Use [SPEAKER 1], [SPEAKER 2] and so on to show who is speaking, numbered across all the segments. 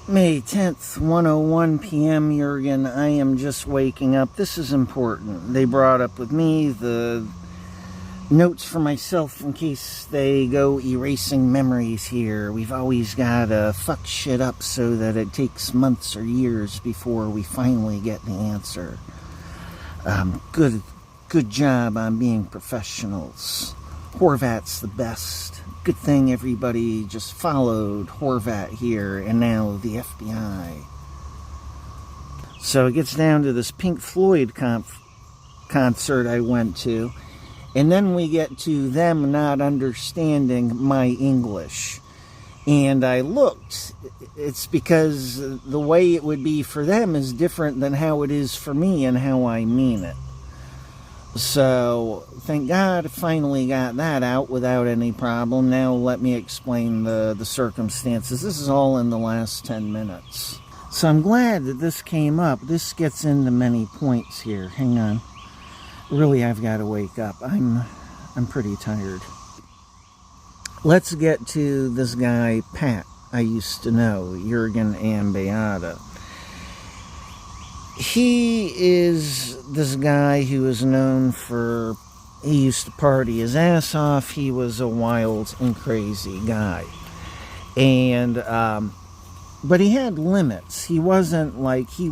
[SPEAKER 1] May 10th, 1:01 p.m. Jurgen, I am just waking up. This is important. They brought up with me the notes for myself in case they go erasing memories here. We've always got to fuck shit up so that it takes months or years before we finally get the answer. Good job on being professionals. Horvat's the best. Good thing everybody just followed Horvat here and now the FBI. So it gets down to this Pink Floyd concert I went to, and then we get to them not understanding my English. And I looked. It's because the way it would be for them is different than how it is for me and how I mean it. So, thank God I finally got that out without any problem. Now let me explain the circumstances. This is all in the last 10 minutes. So I'm glad that this came up. This gets into many points here. Hang on. Really, I've got to wake up. I'm pretty tired. Let's get to this guy, Pat, I used to know, Jurgen and Beata. He is this guy who is known for, he used to party his ass off. He was a wild and crazy guy. And, but he had limits. He wasn't like, he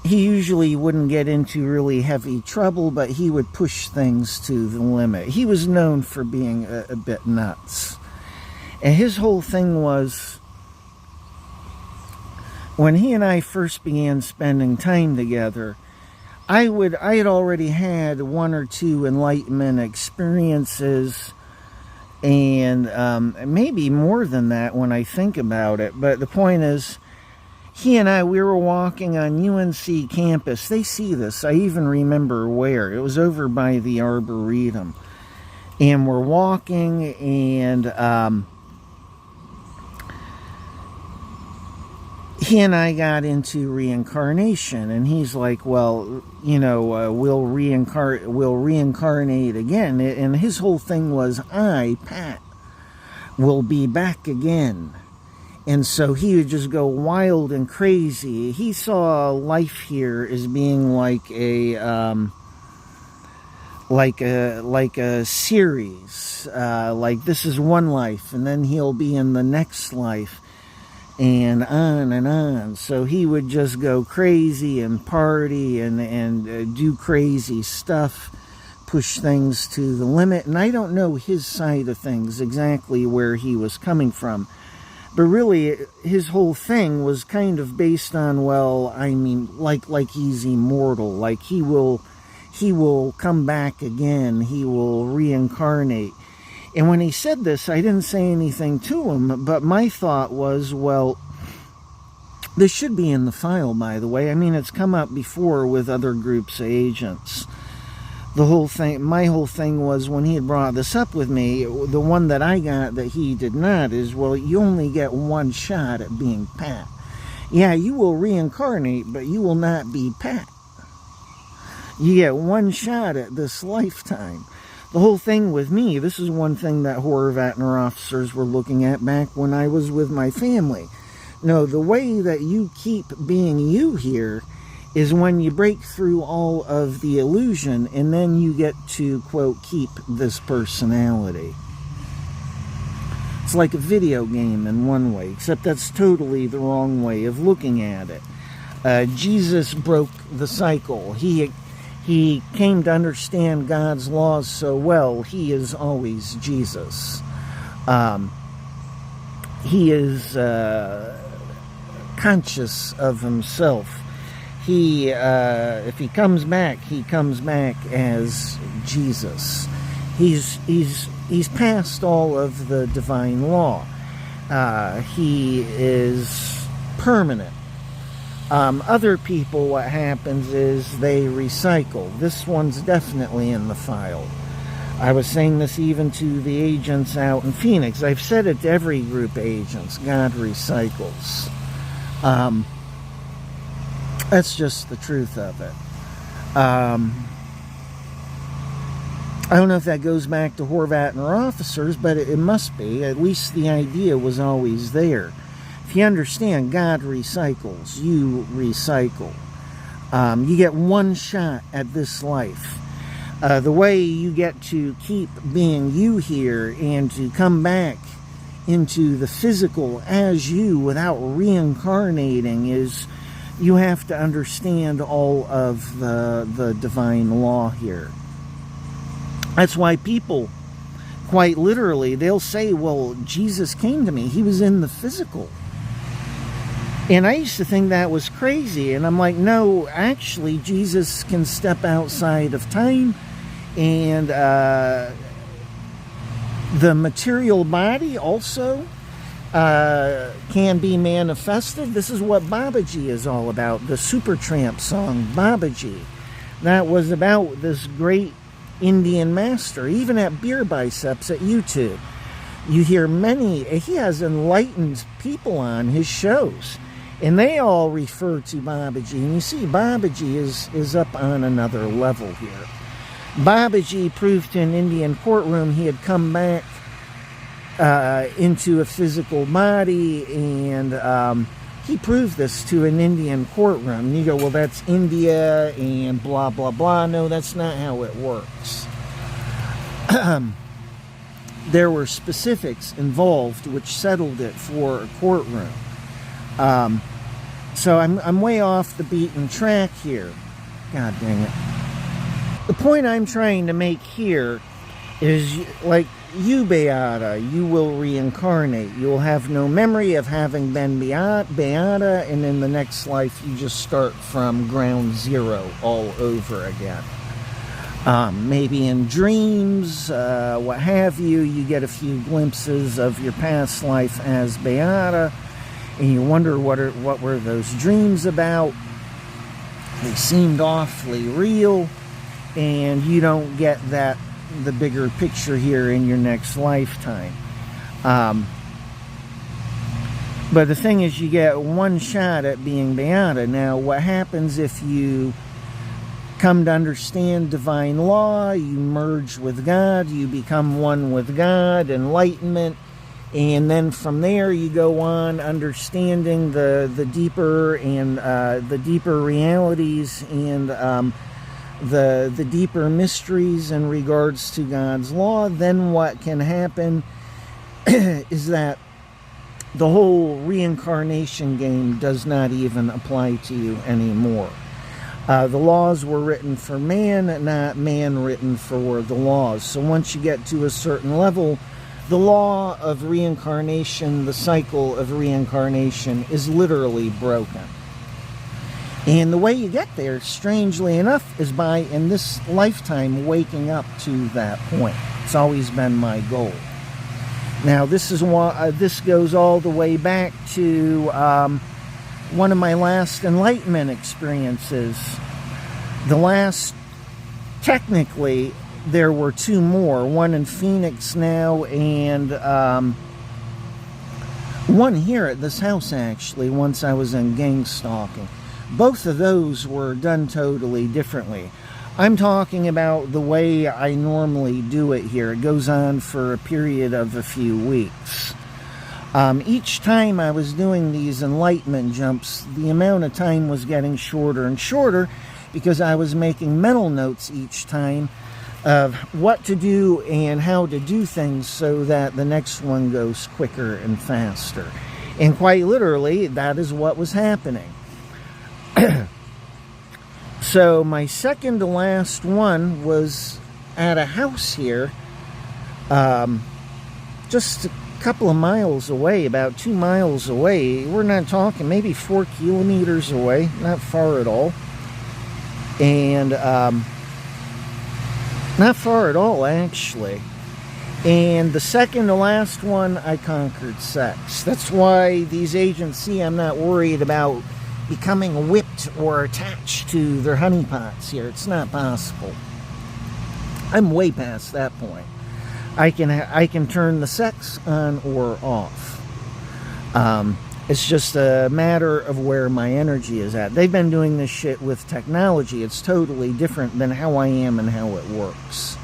[SPEAKER 1] usually wouldn't get into really heavy trouble, but he would push things to the limit. He was known for being a bit nuts. And his whole thing was, when he and I first began spending time together, I had already had one or two Enlightenment experiences, and maybe more than that when I think about it. But the point is, he and I, we were walking on UNC campus. They see this. I even remember where. It was over by the Arboretum. And we're walking, and he and I got into reincarnation, and he's like, well, you know, we'll reincarnate again. And his whole thing was, I, Pat, will be back again. And so he would just go wild and crazy. He saw life here as being like a series. Like this is one life, and then he'll be in the next life. And on and on. So he would just go crazy and party and do crazy stuff, push things to the limit. And I don't know his side of things, exactly where he was coming from. But really, his whole thing was kind of based on, well, I mean, like he's immortal. Like he will come back again. He will reincarnate. And when he said this, I didn't say anything to him, but my thought was, well, this should be in the file, by the way. I mean, it's come up before with other groups of agents. The whole thing, my whole thing was, when he had brought this up with me, the one that I got that he did not is, well, you only get one shot at being Pat. Yeah, you will reincarnate, but you will not be Pat. You get one shot at this lifetime. The whole thing with me, this is one thing that Horvat and her officers were looking at back when I was with my family. No, the way that you keep being you here is when you break through all of the illusion, and then you get to, quote, keep this personality. It's like a video game in one way, except that's totally the wrong way of looking at it. Jesus broke the cycle. He came to understand God's laws so well, he is always Jesus. He is conscious of himself. If he comes back as Jesus. He's past all of the divine law. He is permanent. Other people, what happens is they recycle. This one's definitely in the file. I was saying this even to the agents out in Phoenix. I've said it to every group of agents. God recycles. That's just the truth of it. I don't know if that goes back to Horvat and her officers, but it must be. At least the idea was always there. If you understand, God recycles, you recycle. You get one shot at this life. The way you get to keep being you here and to come back into the physical as you without reincarnating is you have to understand all of the divine law here. That's why people, quite literally, they'll say, well, Jesus came to me. He was in the physical. And I used to think that was crazy. And I'm like, no, actually, Jesus can step outside of time. And the material body also can be manifested. This is what Babaji is all about. The Supertramp song, Babaji. That was about this great Indian master. Even at Beer Biceps at YouTube, you hear many, he has enlightened people on his shows. And they all refer to Babaji. And you see, Babaji is up on another level here. Babaji proved to an Indian courtroom he had come back into a physical body, and he proved this to an Indian courtroom. And you go, well, that's India and blah, blah, blah. No, that's not how it works. There were specifics involved which settled it for a courtroom. So I'm way off the beaten track here. God dang it. The point I'm trying to make here is, like, you, Beata, you will reincarnate. You will have no memory of having been Beata, and in the next life you just start from ground zero all over again. Maybe in dreams, what have you, you get a few glimpses of your past life as Beata, and you wonder what were those dreams about. They seemed awfully real, and you don't get the bigger picture here in your next lifetime. But the thing is, you get one shot at being Beata. Now, what happens if you come to understand divine law, you merge with God, you become one with God, enlightenment, and then from there you go on understanding the deeper and the deeper realities and the deeper mysteries in regards to God's law. Then what can happen is that the whole reincarnation game does not even apply to you anymore. The laws were written for man, not man written for the laws. So once you get to a certain level, the law of reincarnation, the cycle of reincarnation, is literally broken. And the way you get there, strangely enough, is by, in this lifetime, waking up to that point. It's always been my goal. Now, this is this goes all the way back to one of my last Enlightenment experiences. Technically, there were two more. One in Phoenix now, and one here at this house, actually, once I was in gang stalking. Both of those were done totally differently. I'm talking about the way I normally do it here. It goes on for a period of a few weeks. Each time I was doing these enlightenment jumps, the amount of time was getting shorter and shorter because I was making mental notes each time of what to do and how to do things so that the next one goes quicker and faster. And quite literally, that is what was happening. So my second to last one was at a house here, just a couple of miles away, about 2 miles away. We're not talking, maybe 4 kilometers away, not far at all. And not far at all, actually. And the second to last one, I conquered sex. That's why these agents see I'm not worried about becoming whipped or attached to their honeypots here. It's not possible. I'm way past that point. I can turn the sex on or off. It's just a matter of where my energy is at. They've been doing this shit with technology. It's totally different than how I am and how it works.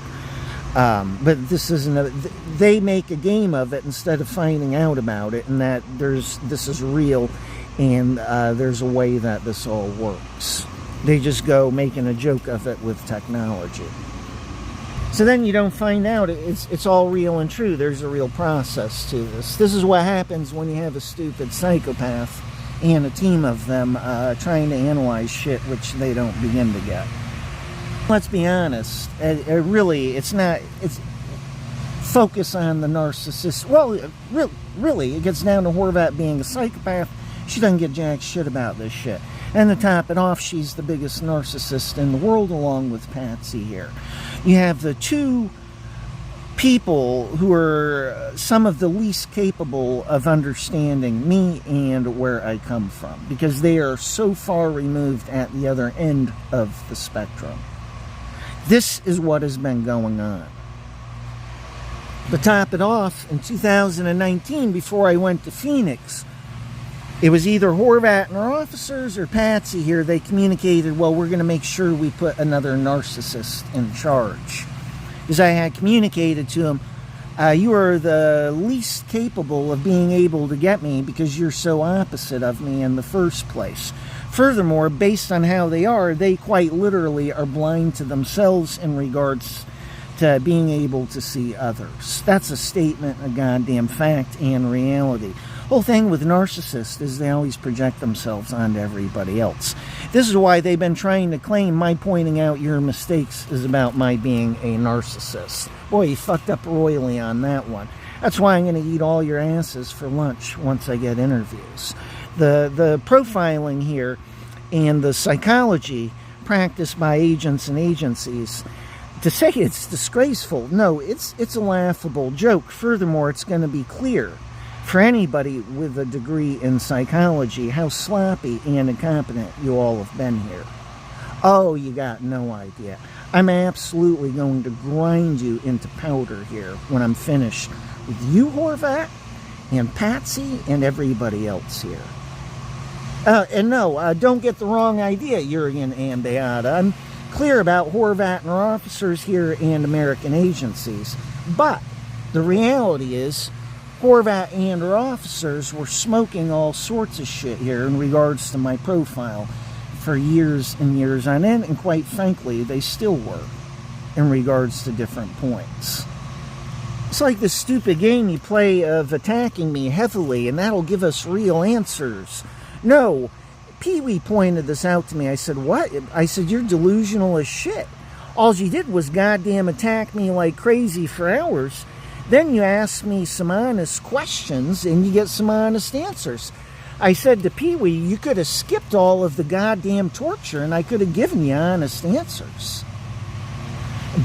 [SPEAKER 1] But this isn't they make a game of it instead of finding out about it, and that this is real, and there's a way that this all works. They just go making a joke of it with technology. So then you don't find out it's all real and true. There's a real process to this. This is what happens when you have a stupid psychopath and a team of them trying to analyze shit which they don't begin to get. Let's be honest. It's focus on the narcissist. Well, really, it gets down to Horvat being a psychopath. She doesn't get jack shit about this shit. And to top it off, she's the biggest narcissist in the world, along with Patsy here. You have the two people who are some of the least capable of understanding me and where I come from, because they are so far removed at the other end of the spectrum. This is what has been going on. To top it off, in 2019, before I went to Phoenix, it was either Horvat and her officers or Patsy here. They communicated, well, we're going to make sure we put another narcissist in charge. Because I had communicated to them, you are the least capable of being able to get me because you're so opposite of me in the first place. Furthermore, based on how they quite literally are blind to themselves in regards to being able to see others. That's a statement, a goddamn fact and reality. Whole thing with narcissists is they always project themselves onto everybody else. This is why they've been trying to claim my pointing out your mistakes is about my being a narcissist. Boy, you fucked up royally on that one. That's why I'm going to eat all your asses for lunch once I get interviews. The profiling here and the psychology practiced by agents and agencies, to say it's disgraceful, no, it's a laughable joke. Furthermore, it's going to be clear for anybody with a degree in psychology how sloppy and incompetent you all have been here. Oh, you got no idea. I'm absolutely going to grind you into powder here when I'm finished with you, Horvat, and Patsy, and everybody else here. And no, don't get the wrong idea, Jurgen and Beata. I'm clear about Horvat and her officers here and American agencies. But the reality is, Horvat and her officers were smoking all sorts of shit here in regards to my profile for years and years on end, and quite frankly, they still were in regards to different points. It's like this stupid game you play of attacking me heavily, and that'll give us real answers. No, Pee-wee pointed this out to me. I said, what? I said, you're delusional as shit. All you did was goddamn attack me like crazy for hours. Then you ask me some honest questions, and you get some honest answers. I said to Pee-wee, you could have skipped all of the goddamn torture, and I could have given you honest answers.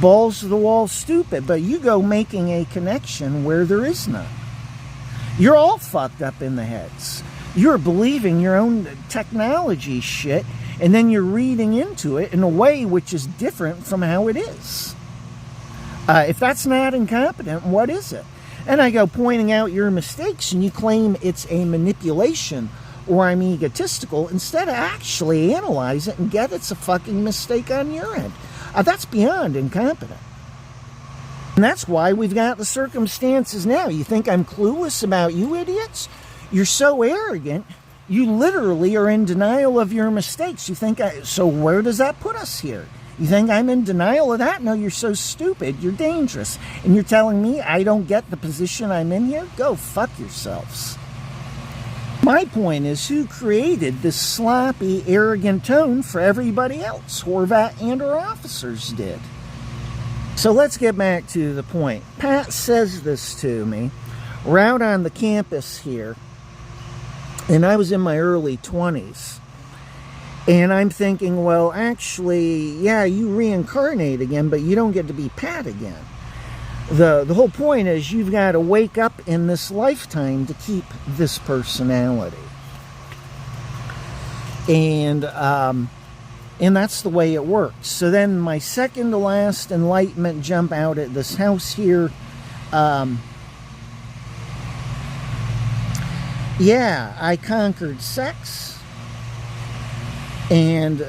[SPEAKER 1] Balls to the wall stupid, but you go making a connection where there is none. You're all fucked up in the heads. You're believing your own technology shit, and then you're reading into it in a way which is different from how it is. If that's not incompetent, what is it? And I go pointing out your mistakes, and you claim it's a manipulation or I'm egotistical, instead of actually analyze it and get it's a fucking mistake on your end. That's beyond incompetent. And that's why we've got the circumstances now. You think I'm clueless about you idiots? You're so arrogant, you literally are in denial of your mistakes. You think, so where does that put us here? You think I'm in denial of that? No, you're so stupid, you're dangerous. And you're telling me I don't get the position I'm in here? Go fuck yourselves. My point is, who created this sloppy, arrogant tone for everybody else? Horvat and her officers did. So let's get back to the point. Pat says this to me. We're out on the campus here, and I was in my early 20s. And I'm thinking, well, actually, yeah, you reincarnate again, but you don't get to be Pat again. The whole point is you've got to wake up in this lifetime to keep this personality. And that's the way it works. So then my second to last enlightenment jump out at this house here. Yeah, I conquered sex. And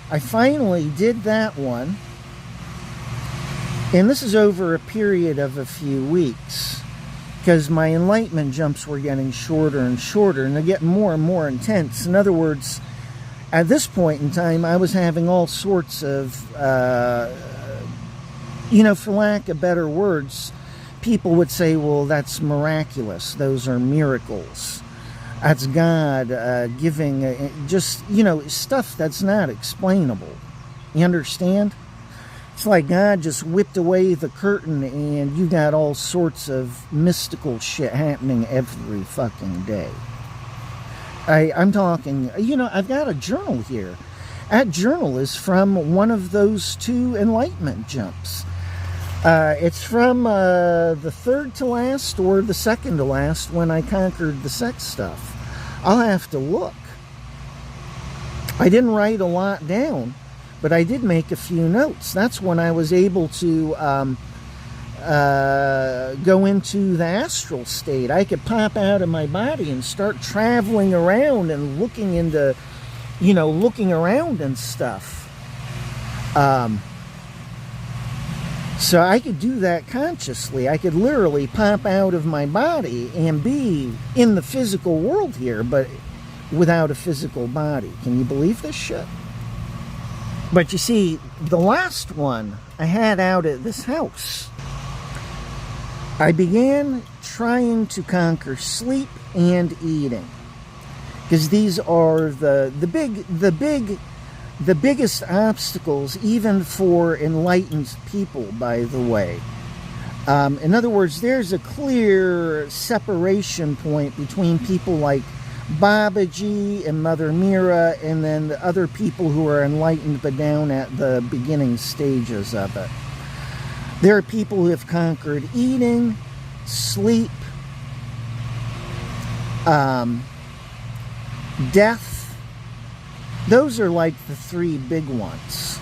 [SPEAKER 1] I finally did that one. And this is over a period of a few weeks, because my enlightenment jumps were getting shorter and shorter, and they're getting more and more intense. In other words, at this point in time, I was having all sorts of, for lack of better words, people would say, well, that's miraculous. Those are miracles. That's God giving just, stuff that's not explainable. You understand? It's like God just whipped away the curtain and you got all sorts of mystical shit happening every fucking day. I'm talking, I've got a journal here. That journal is from one of those 2 enlightenment jumps. It's from the 3rd to last or the 2nd to last, when I conquered the sex stuff. I'll have to look. I didn't write a lot down, but I did make a few notes. That's when I was able to go into the astral state. I could pop out of my body and start traveling around and looking into, looking around and stuff. So I could do that consciously. I could literally pop out of my body and be in the physical world here, but without a physical body. Can you believe this shit? But you see, the last one I had out at this house, I began trying to conquer sleep and eating, because these are the biggest obstacles, even for enlightened people, by the way. In other words, there's a clear separation point between people like Babaji and Mother Mira, and then the other people who are enlightened but down at the beginning stages of it. There are people who have conquered eating, sleep, death. Those are like the 3 big ones.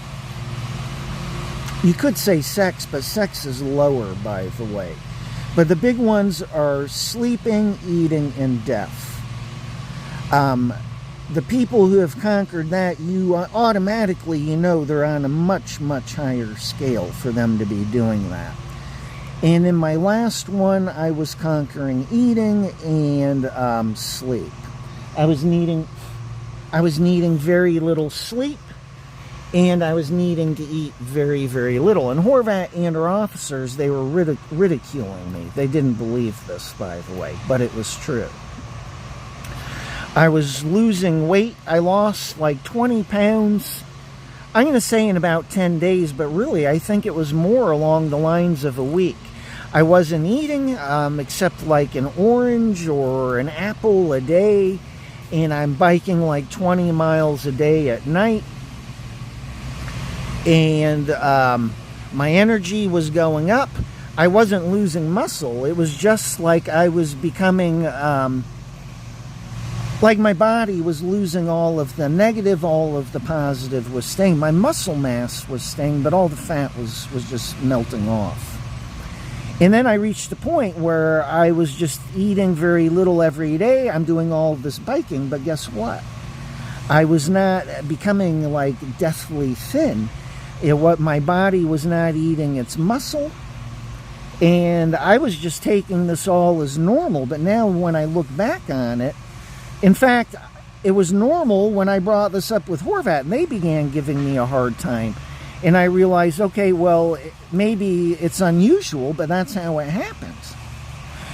[SPEAKER 1] You could say sex, but sex is lower, by the way. But the big ones are sleeping, eating, and death. The people who have conquered that, you automatically, they're on a much, much higher scale for them to be doing that. And in my last one, I was conquering eating and sleep. I was needing very little sleep, and I was needing to eat very, very little. And Horvat and her officers, they were ridiculing me. They didn't believe this, by the way, but it was true. I was losing weight. I lost like 20 pounds. I'm going to say in about 10 days, but really I think it was more along the lines of a week. I wasn't eating except like an orange or an apple a day, and I'm biking like 20 miles a day at night. And my energy was going up. I wasn't losing muscle. It was just like I was becoming... like my body was losing all of the negative, all of the positive was staying. My muscle mass was staying, but all the fat was just melting off. And then I reached a point where I was just eating very little every day. I'm doing all of this biking, but guess what? I was not becoming like deathly thin. My body was not eating its muscle. And I was just taking this all as normal. But now when I look back on it, in fact, it was normal when I brought this up with Horvat, and they began giving me a hard time. And I realized, okay, well, maybe it's unusual, but that's how it happens.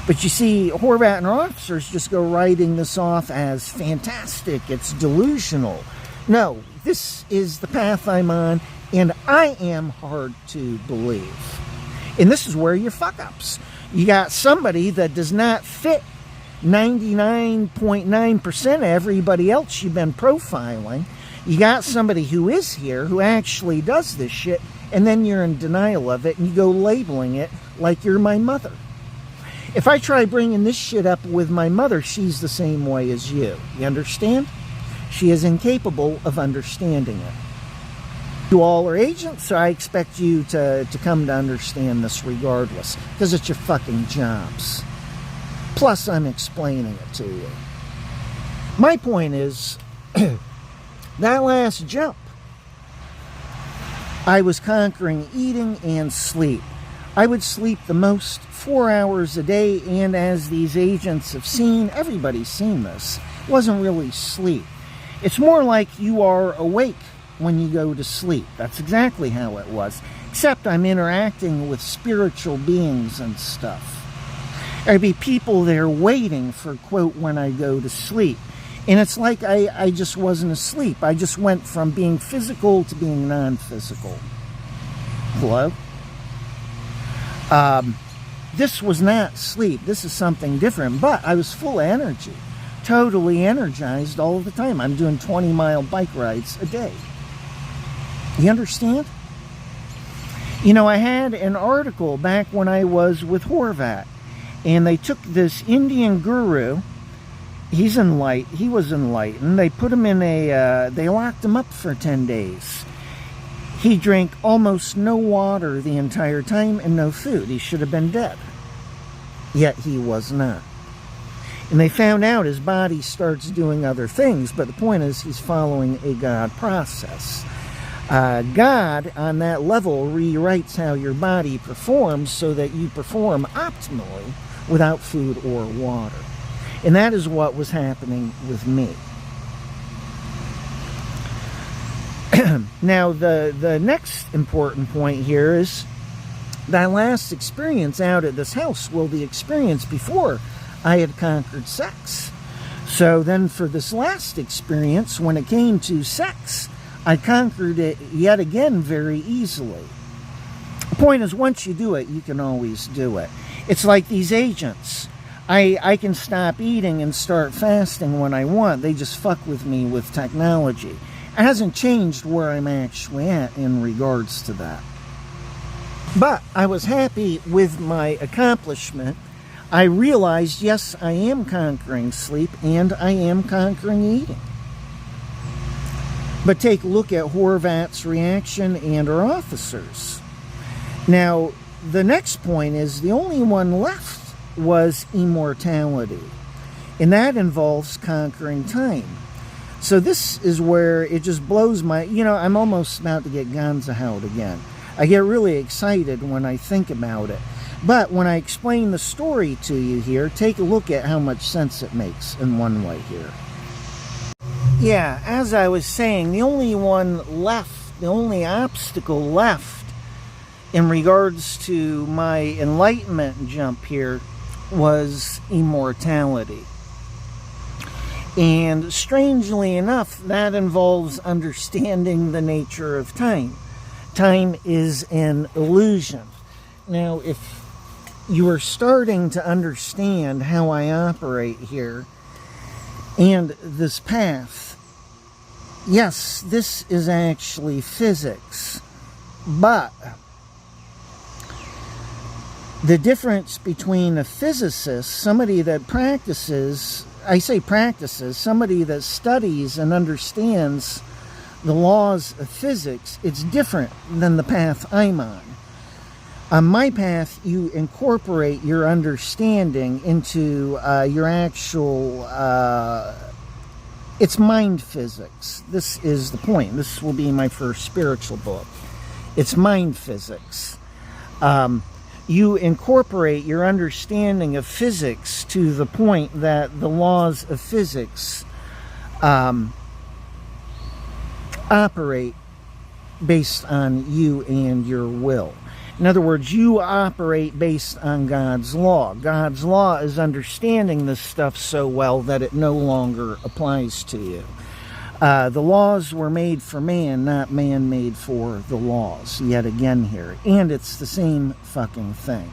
[SPEAKER 1] But you see, Horvat and her officers just go writing this off as fantastic, it's delusional. No, this is the path I'm on, and I am hard to believe. And this is where your fuck-ups. You got somebody that does not fit 99.9% of everybody else you've been profiling. You got somebody who is here, who actually does this shit, and then you're in denial of it, and you go labeling it like you're my mother. If I try bringing this shit up with my mother, she's the same way as you. You understand? She is incapable of understanding it. You all are agents, so I expect you to come to understand this regardless, because it's your fucking jobs. Plus, I'm explaining it to you. My point is, that last jump, I was conquering eating and sleep. I would sleep the most 4 hours a day, and as these agents have seen, everybody's seen this, it wasn't really sleep. It's more like you are awake when you go to sleep. That's exactly how it was, except I'm interacting with spiritual beings and stuff. There'd be people there waiting for, quote, when I go to sleep. And it's like I just wasn't asleep. I just went from being physical to being non-physical. Hello? This was not sleep. This is something different. But I was full of energy. Totally energized all of the time. I'm doing 20-mile bike rides a day. You understand? You know, I had an article back when I was with Horvat. And they took this Indian guru. He was enlightened. They put him in they locked him up for 10 days. He drank almost no water the entire time and no food. He should have been dead. Yet he was not. And they found out his body starts doing other things, but the point is he's following a God process. God, on that level, rewrites how your body performs so that you perform optimally without food or water. And that is what was happening with me. Now, the next important point here is that last experience out at this house, well, the experience before I had conquered sex. So then for this last experience, when it came to sex, I conquered it yet again very easily. The point is, once you do it, you can always do it. It's like these agents. I can stop eating and start fasting when I want. They just fuck with me with technology. It hasn't changed where I'm actually at in regards to that. But I was happy with my accomplishment. I realized, yes, I am conquering sleep and I am conquering eating. But take a look at Horvat's reaction and our officers. Now, the next point is the only one left was immortality. And that involves conquering time. So this is where it just blows my... I'm almost about to get Gonza out again. I get really excited when I think about it. But when I explain the story to you here, take a look at how much sense it makes in one way here. Yeah, as I was saying, the only one left, the only obstacle left in regards to my enlightenment jump here was immortality. And strangely enough, that involves understanding the nature of time. Time is an illusion. Now, if you are starting to understand how I operate here and this path, yes, this is actually physics, but the difference between a physicist, somebody that practices, somebody that studies and understands the laws of physics, it's different than the path I'm on. On my path, you incorporate your understanding into your actual, it's mind physics. This is the point. This will be my first spiritual book. It's mind physics. You incorporate your understanding of physics to the point that the laws of physics operate based on you and your will. In other words, you operate based on God's law. God's law is understanding this stuff so well that it no longer applies to you. The laws were made for man, not man made for the laws, yet again here. And it's the same fucking thing.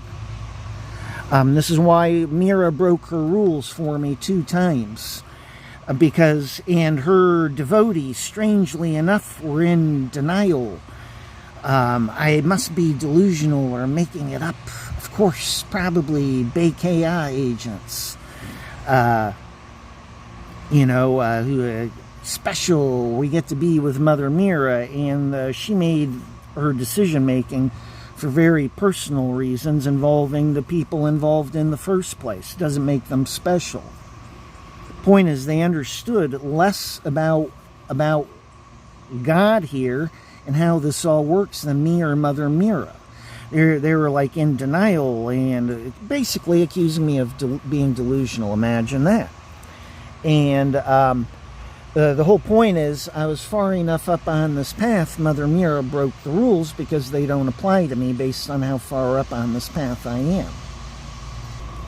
[SPEAKER 1] This is why Mira broke her rules for me 2 times. And her devotees, strangely enough, were in denial. I must be delusional or making it up. Of course, probably BKI agents. Who... special, we get to be with Mother Mira, and she made her decision making for very personal reasons involving the people involved in the first place. Doesn't make them special. Point is, they understood less about God here and how this all works than me or Mother Mira. They were like in denial and basically accusing me of being delusional. Imagine that. And the whole point is, I was far enough up on this path, Mother Mira broke the rules because they don't apply to me based on how far up on this path I am.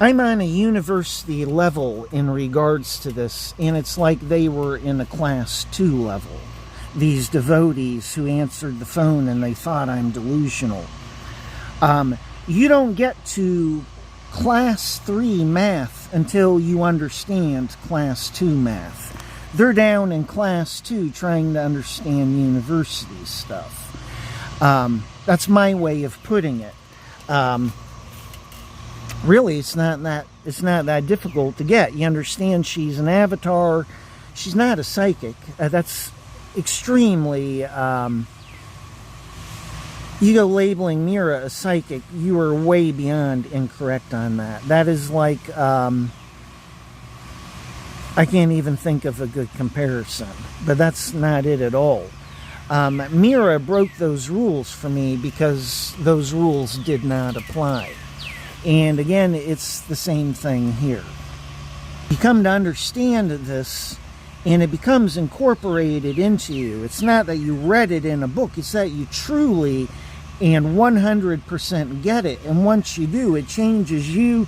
[SPEAKER 1] I'm on a university level in regards to this, and it's like they were in a class 2 level. These devotees who answered the phone and they thought I'm delusional. You don't get to class 3 math until you understand class 2 math. They're down in class 2 trying to understand university stuff. That's my way of putting it. Really, it's not that difficult to get. You understand she's an avatar. She's not a psychic. That's extremely... you go labeling Mira a psychic, you are way beyond incorrect on that. That is like... I can't even think of a good comparison. But that's not it at all. Mira broke those rules for me because those rules did not apply. And again, it's the same thing here. You come to understand this, and it becomes incorporated into you. It's not that you read it in a book, it's that you truly and 100% get it. And once you do, it changes you,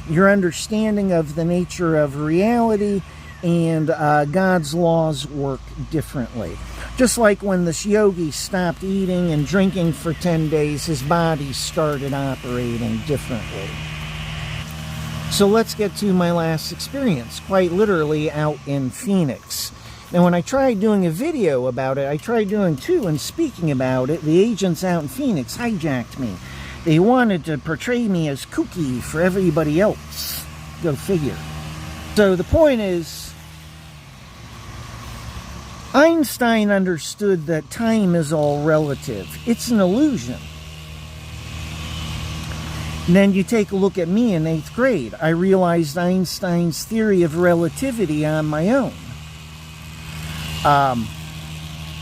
[SPEAKER 1] your understanding of the nature of reality, and God's laws work differently. Just like when this yogi stopped eating and drinking for 10 days, his body started operating differently. So let's get to my last experience, quite literally out in Phoenix. Now, when I tried doing a video about it, I tried doing 2 and speaking about it, the agents out in Phoenix hijacked me. They wanted to portray me as kooky for everybody else. Go figure. So the point is, Einstein understood that time is all relative. It's an illusion. And then you take a look at me in 8th grade. I realized Einstein's theory of relativity on my own.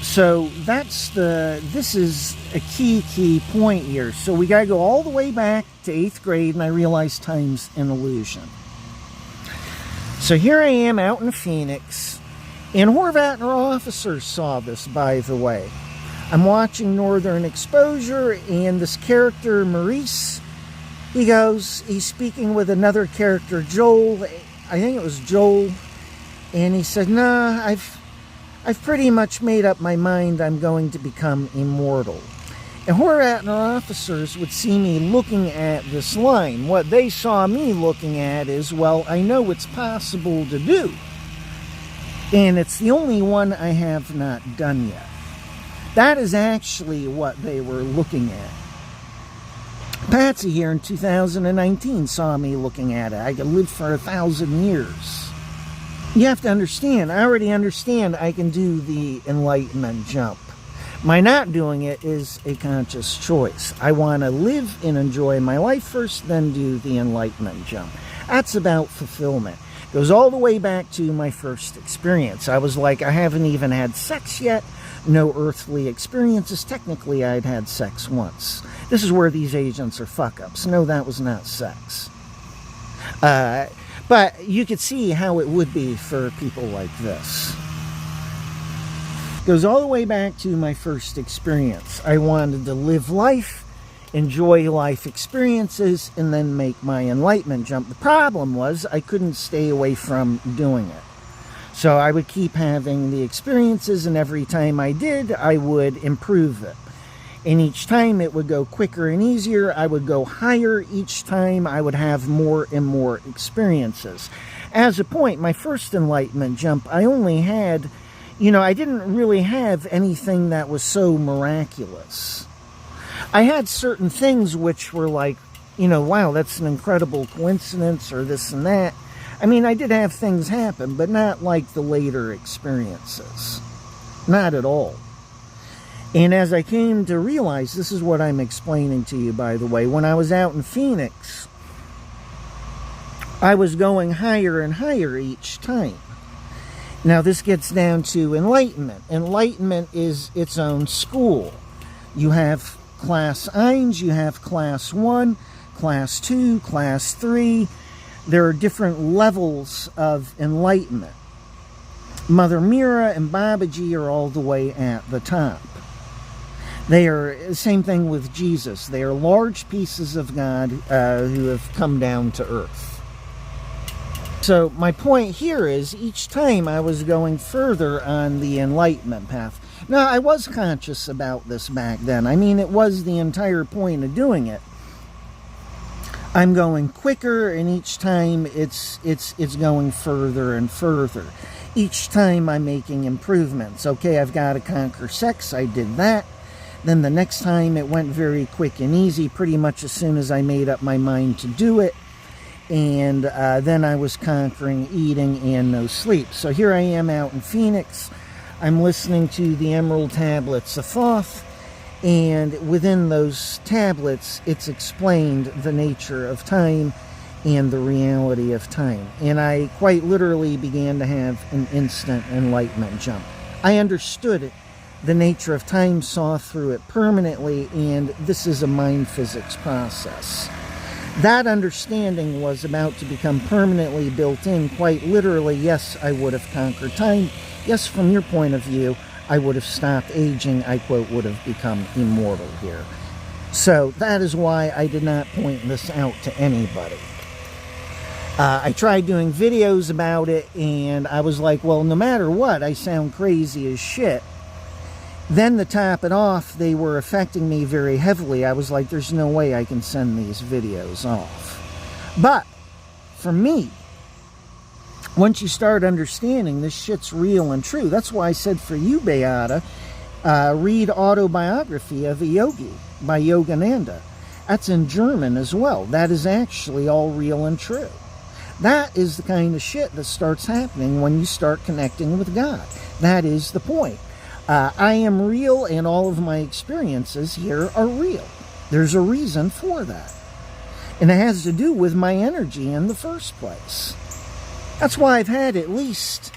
[SPEAKER 1] So this is a key point here. So we got to go all the way back to 8th grade, and I realized time's an illusion. So here I am out in Phoenix. And Horvat and her officers saw this, by the way. I'm watching Northern Exposure, and this character, Maurice, he's speaking with another character, Joel. I think it was Joel. And he said, nah, I've pretty much made up my mind I'm going to become immortal. And Horvat and her officers would see me looking at this line. What they saw me looking at is, well, I know it's possible to do. And it's the only one I have not done yet. That is actually what they were looking at. Patsy here in 2019 saw me looking at it. I could live for 1,000 years. You have to understand, I already understand I can do the Enlightenment jump. My not doing it is a conscious choice. I want to live and enjoy my life first, then do the Enlightenment jump. That's about fulfillment. Goes all the way back to my first experience. I was like, I haven't even had sex yet. No earthly experiences. Technically, I'd had sex once. This is where these agents are fuck-ups. No, that was not sex. But you could see how it would be for people like this. Goes all the way back to my first experience. I wanted to live life, enjoy life experiences, and then make my enlightenment jump. The problem was I couldn't stay away from doing it. So I would keep having the experiences, and every time I did, I would improve it. And each time it would go quicker and easier. I would go higher each time. I would have more and more experiences. As a point, my first enlightenment jump, I only had, I didn't really have anything that was so miraculous. I had certain things which were like, wow, that's an incredible coincidence, or this and that. I mean, I did have things happen, but not like the later experiences. Not at all. And as I came to realize, this is what I'm explaining to you, by the way, when I was out in Phoenix, I was going higher and higher each time. Now this gets down to enlightenment. Enlightenment is its own school. You have class 1, you have class 1, class 2, class 3. There are different levels of enlightenment. Mother Mira and Babaji are all the way at the top. They are the same thing with Jesus. They are large pieces of God who have come down to earth. So my point here is, each time I was going further on the enlightenment path. Now, I was conscious about this back then. I mean, it was the entire point of doing it. I'm going quicker, and each time it's going further and further. Each time I'm making improvements. Okay, I've got to conquer sex. I did that. Then the next time it went very quick and easy, pretty much as soon as I made up my mind to do it. And then I was conquering eating and no sleep. So here I am out in Phoenix. I'm listening to the Emerald Tablets of Thoth. And within those tablets, it's explained the nature of time and the reality of time. And I quite literally began to have an instant enlightenment jump. I understood it. The nature of time, saw through it permanently, and this is a mind physics process. That understanding was about to become permanently built in. Quite literally, yes, I would have conquered time. Yes, from your point of view, I would have stopped aging. I, quote, would have become immortal here. So that is why I did not point this out to anybody. I tried doing videos about it, and I was like, well, no matter what, I sound crazy as shit. Then to top it off, they were affecting me very heavily. I was like, there's no way I can send these videos off. But for me, once you start understanding this shit's real and true, that's why I said for you, Beata, read Autobiography of a Yogi by Yogananda. That's in German as well. That is actually all real and true. That is the kind of shit that starts happening when you start connecting with God. That is the point. I am real, and all of my experiences here are real. There's a reason for that. And it has to do with my energy in the first place. That's why I've had at least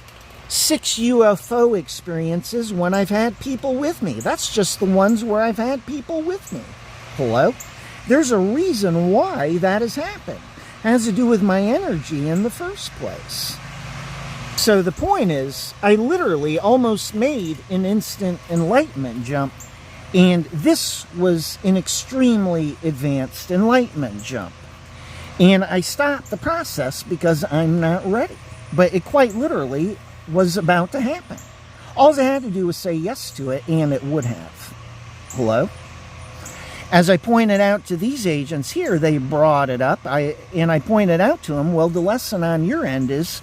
[SPEAKER 1] 6 UFO experiences when I've had people with me. That's just the ones where I've had people with me. Hello? There's a reason why that has happened. It has to do with my energy in the first place. So the point is, I literally almost made an instant enlightenment jump, and this was an extremely advanced enlightenment jump. And I stopped the process because I'm not ready. But it quite literally was about to happen. All I had to do was say yes to it, and it would have. Hello? As I pointed out to these agents here, they brought it up, and I pointed out to them, well, the lesson on your end is,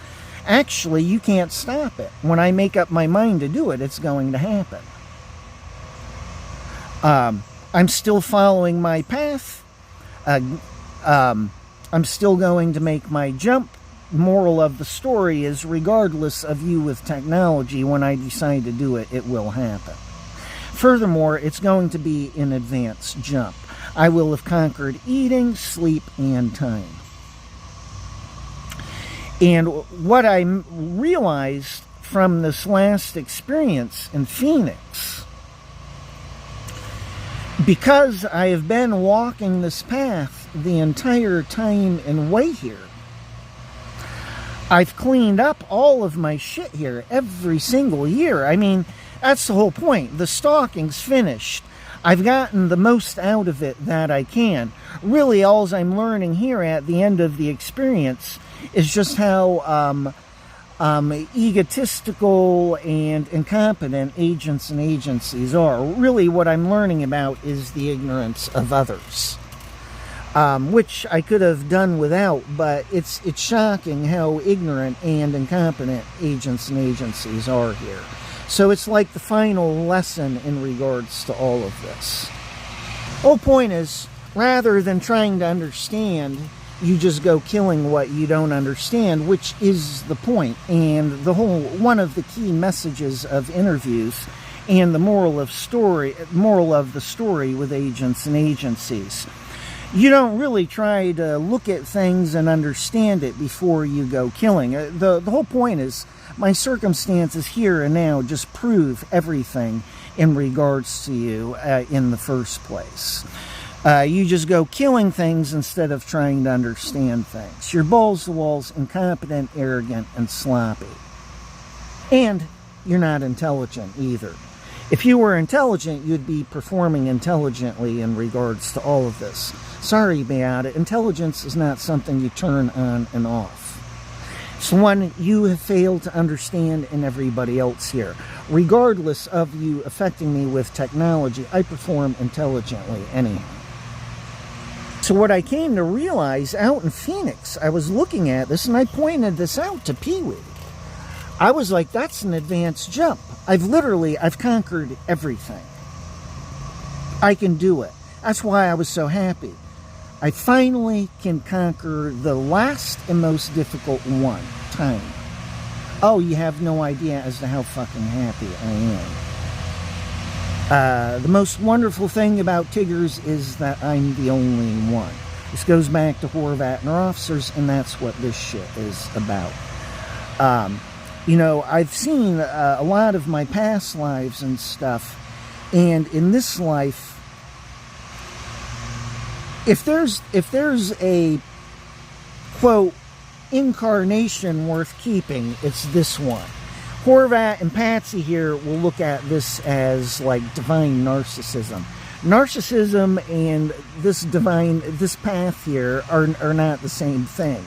[SPEAKER 1] actually, you can't stop it. When I make up my mind to do it, it's going to happen. I'm still following my path. I'm still going to make my jump. Moral of the story is, regardless of you with technology, when I decide to do it, it will happen. Furthermore, it's going to be an advanced jump. I will have conquered eating, sleep, and time. And what I realized from this last experience in Phoenix, because I have been walking this path the entire time and way here, I've cleaned up all of my shit here every single year. I mean, that's the whole point. The stalking's finished. I've gotten the most out of it that I can. Really, all I'm learning here at the end of the experience is just how egotistical and incompetent agents and agencies are. Really, what I'm learning about is the ignorance of others, which I could have done without, but it's shocking how ignorant and incompetent agents and agencies are here. So it's like the final lesson in regards to all of this. The whole point is, rather than trying to understand, you just go killing what you don't understand, which is the point. And the whole one of the key messages of interviews and the moral of the story with agents and agencies. You don't really try to look at things and understand it before you go killing. The whole point is, My circumstances here and now just prove everything in regards to you in the first place. You just go killing things instead of trying to understand things. You're balls to walls, incompetent, arrogant, and sloppy. And you're not intelligent either. If you were intelligent, you'd be performing intelligently in regards to all of this. Sorry about it. Intelligence is not something you turn on and off. It's one you have failed to understand in everybody else here. Regardless of you affecting me with technology, I perform intelligently anyhow. So what I came to realize out in Phoenix, I was looking at this and I pointed this out to Pee-wee. I was like, that's an advanced jump. I've conquered everything. I can do it. That's why I was so happy. I finally can conquer the last and most difficult one, time. Oh, you have no idea as to how fucking happy I am. The most wonderful thing about Tiggers is that I'm the only one. This goes back to Horvat and our officers, and that's what this shit is about. You know, I've seen a lot of my past lives and stuff, and in this life, if there's a, quote, incarnation worth keeping, it's this one. Horvat and Patsy here will look at this as like divine narcissism. Narcissism and this path here are not the same thing.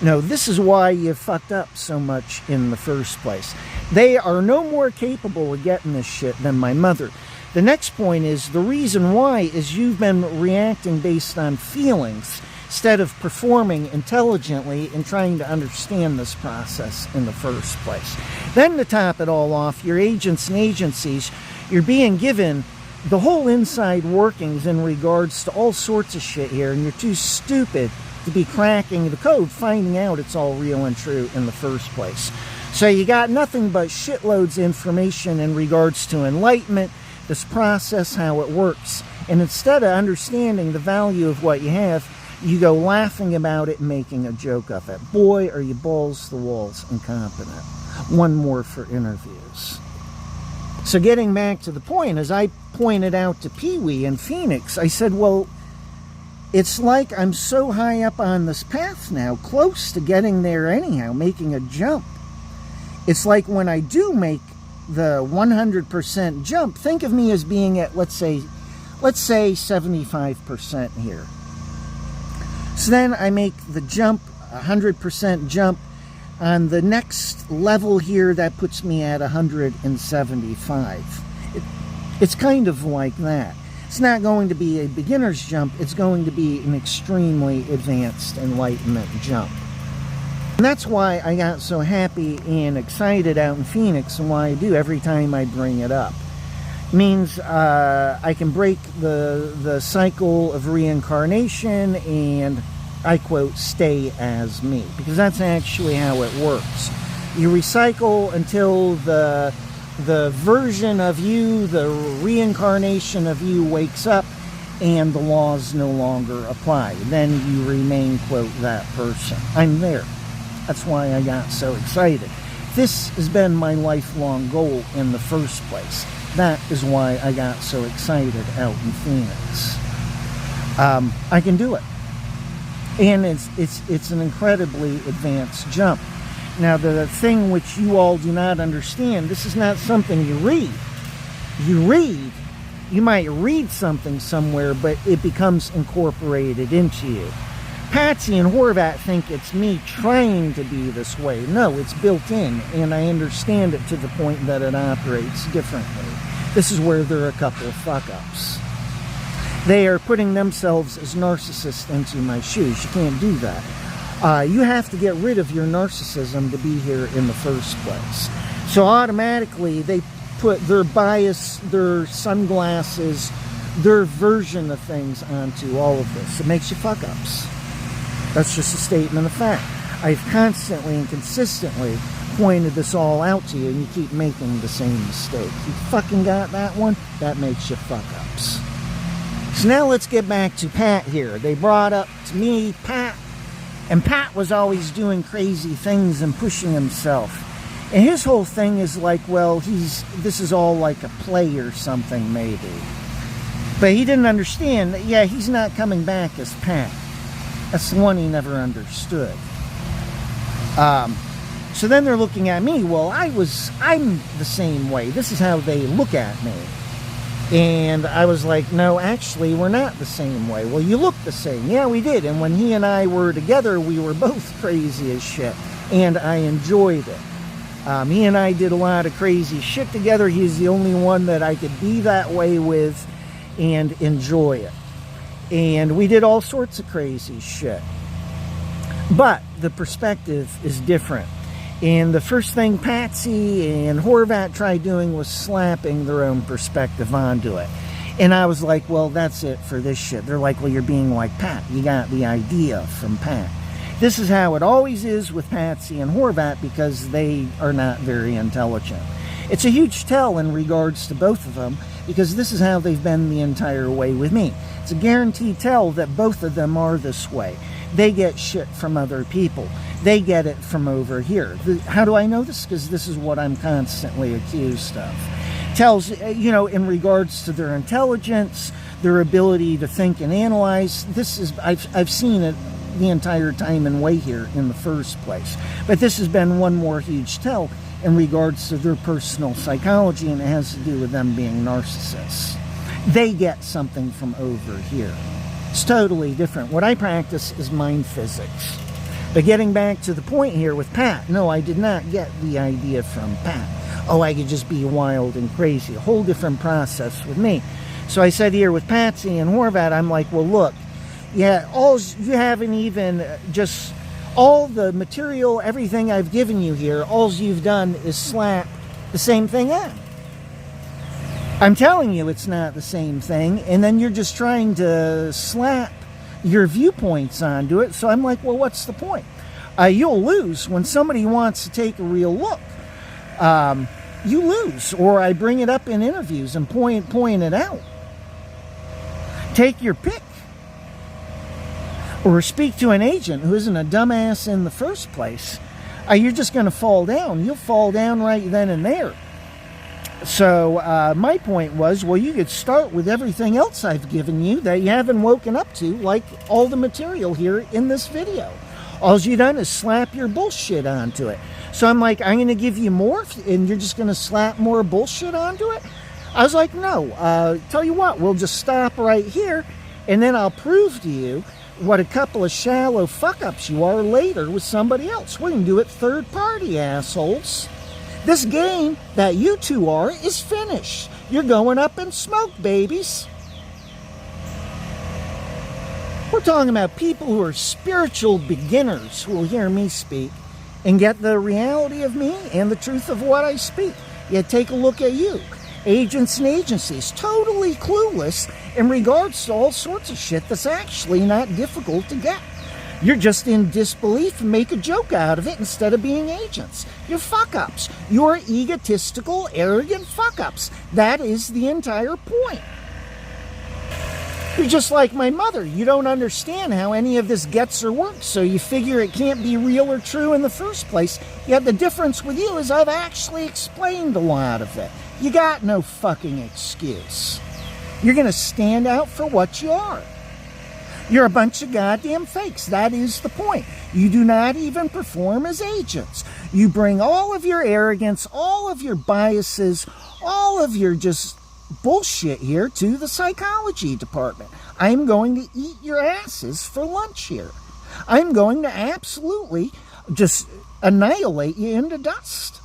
[SPEAKER 1] No, this is why you fucked up so much in the first place. They are no more capable of getting this shit than my mother. The next point is, the reason why is you've been reacting based on feelings instead of performing intelligently and trying to understand this process in the first place. Then to top it all off, your agents and agencies, you're being given the whole inside workings in regards to all sorts of shit here, and you're too stupid to be cracking the code, finding out it's all real and true in the first place. So you got nothing but shitloads of information in regards to enlightenment, this process, how it works. And instead of understanding the value of what you have, you go laughing about it and making a joke of it. Boy, are you balls to the walls incompetent. One more for interviews. So getting back to the point, as I pointed out to Pee-wee in Phoenix, I said, well, it's like I'm so high up on this path now, close to getting there anyhow, making a jump. It's like when I do make the 100% jump, think of me as being at, let's say 75% here. So then I make the jump, 100% jump. On the next level here, that puts me at 175. It's kind of like that. It's not going to be a beginner's jump. It's going to be an extremely advanced enlightenment jump. And that's why I got so happy and excited out in Phoenix, and why I do every time I bring it up. It means I can break the cycle of reincarnation and, I quote, stay as me. Because that's actually how it works. You recycle until the version of you, the reincarnation of you wakes up and the laws no longer apply. Then you remain, quote, that person. I'm there. That's why I got so excited. This has been my lifelong goal in the first place. That is why I got so excited out in Phoenix. I can do it. And it's an incredibly advanced jump. Now, the thing which you all do not understand, this is not something you read. You might read something somewhere, but it becomes incorporated into you. Patsy and Horvat think it's me trying to be this way. No, it's built in, and I understand it to the point that it operates differently. This is where there are a couple of fuck-ups. They are putting themselves as narcissists into my shoes. You can't do that. You have to get rid of your narcissism to be here in the first place. So automatically they put their bias, their sunglasses, their version of things onto all of this. It makes you fuck-ups. That's just a statement of fact. I've constantly and consistently pointed this all out to you, and you keep making the same mistake. You fucking got that one? That makes you fuck-ups. So now let's get back to Pat here. They brought up to me Pat, and Pat was always doing crazy things and pushing himself. And his whole thing is like, well, this is all like a play or something, maybe. But he didn't understand that, yeah, he's not coming back as Pat. That's the one he never understood. So then they're looking at me. Well, I'm the same way. This is how they look at me. And I was like, no, actually, we're not the same way. Well, you look the same. Yeah, we did. And when he and I were together, we were both crazy as shit. And I enjoyed it. He and I did a lot of crazy shit together. He's the only one that I could be that way with and enjoy it. And we did all sorts of crazy shit. But the perspective is different. And the first thing Patsy and Horvat tried doing was slapping their own perspective onto it. And I was like, well, that's it for this shit. They're like, well, you're being like Pat. You got the idea from Pat. This is how it always is with Patsy and Horvat because they are not very intelligent. It's a huge tell in regards to both of them because this is how they've been the entire way with me. It's a guaranteed tell that both of them are this way. They get shit from other people. They get it from over here. How do I know this? Because this is what I'm constantly accused of. Tells, in regards to their intelligence, their ability to think and analyze. I've seen it the entire time and way here in the first place. But this has been one more huge tell in regards to their personal psychology, and it has to do with them being narcissists. They get something from over here. It's totally different. What I practice is mind physics. But getting back to the point here with Pat, no, I did not get the idea from Pat. Oh, I could just be wild and crazy. A whole different process with me. So I said here with Patsy and Horvat, I'm like, well, look, yeah, you haven't even just all the material, everything I've given you here, all you've done is slap the same thing on. I'm telling you it's not the same thing, and then you're just trying to slap your viewpoints onto it. So I'm like, well, what's the point? You'll lose when somebody wants to take a real look. You lose, or I bring it up in interviews and point it out. Take your pick. Or speak to an agent who isn't a dumbass in the first place. You're just going to fall down. You'll fall down right then and there. So my point was, well, you could start with everything else I've given you that you haven't woken up to, like all the material here in this video. All you've done is slap your bullshit onto it. So I'm like, I'm going to give you more, and you're just going to slap more bullshit onto it? I was like, no. Tell you what, we'll just stop right here, and then I'll prove to you what a couple of shallow fuck-ups you are later with somebody else. We can do it third party, assholes. This game that you two are is finished. You're going up in smoke, babies. We're talking about people who are spiritual beginners who will hear me speak and get the reality of me and the truth of what I speak. Yet take a look at you. Agents and agencies, totally clueless in regards to all sorts of shit that's actually not difficult to get. You're just in disbelief and make a joke out of it instead of being agents. You're fuck-ups. You're egotistical, arrogant fuck-ups. That is the entire point. You're just like my mother. You don't understand how any of this gets or works, so you figure it can't be real or true in the first place. Yet the difference with you is I've actually explained a lot of it. You got no fucking excuse. You're going to stand out for what you are. You're a bunch of goddamn fakes. That is the point. You do not even perform as agents. You bring all of your arrogance, all of your biases, all of your just bullshit here to the psychology department. I'm going to eat your asses for lunch here. I'm going to absolutely just annihilate you into dust.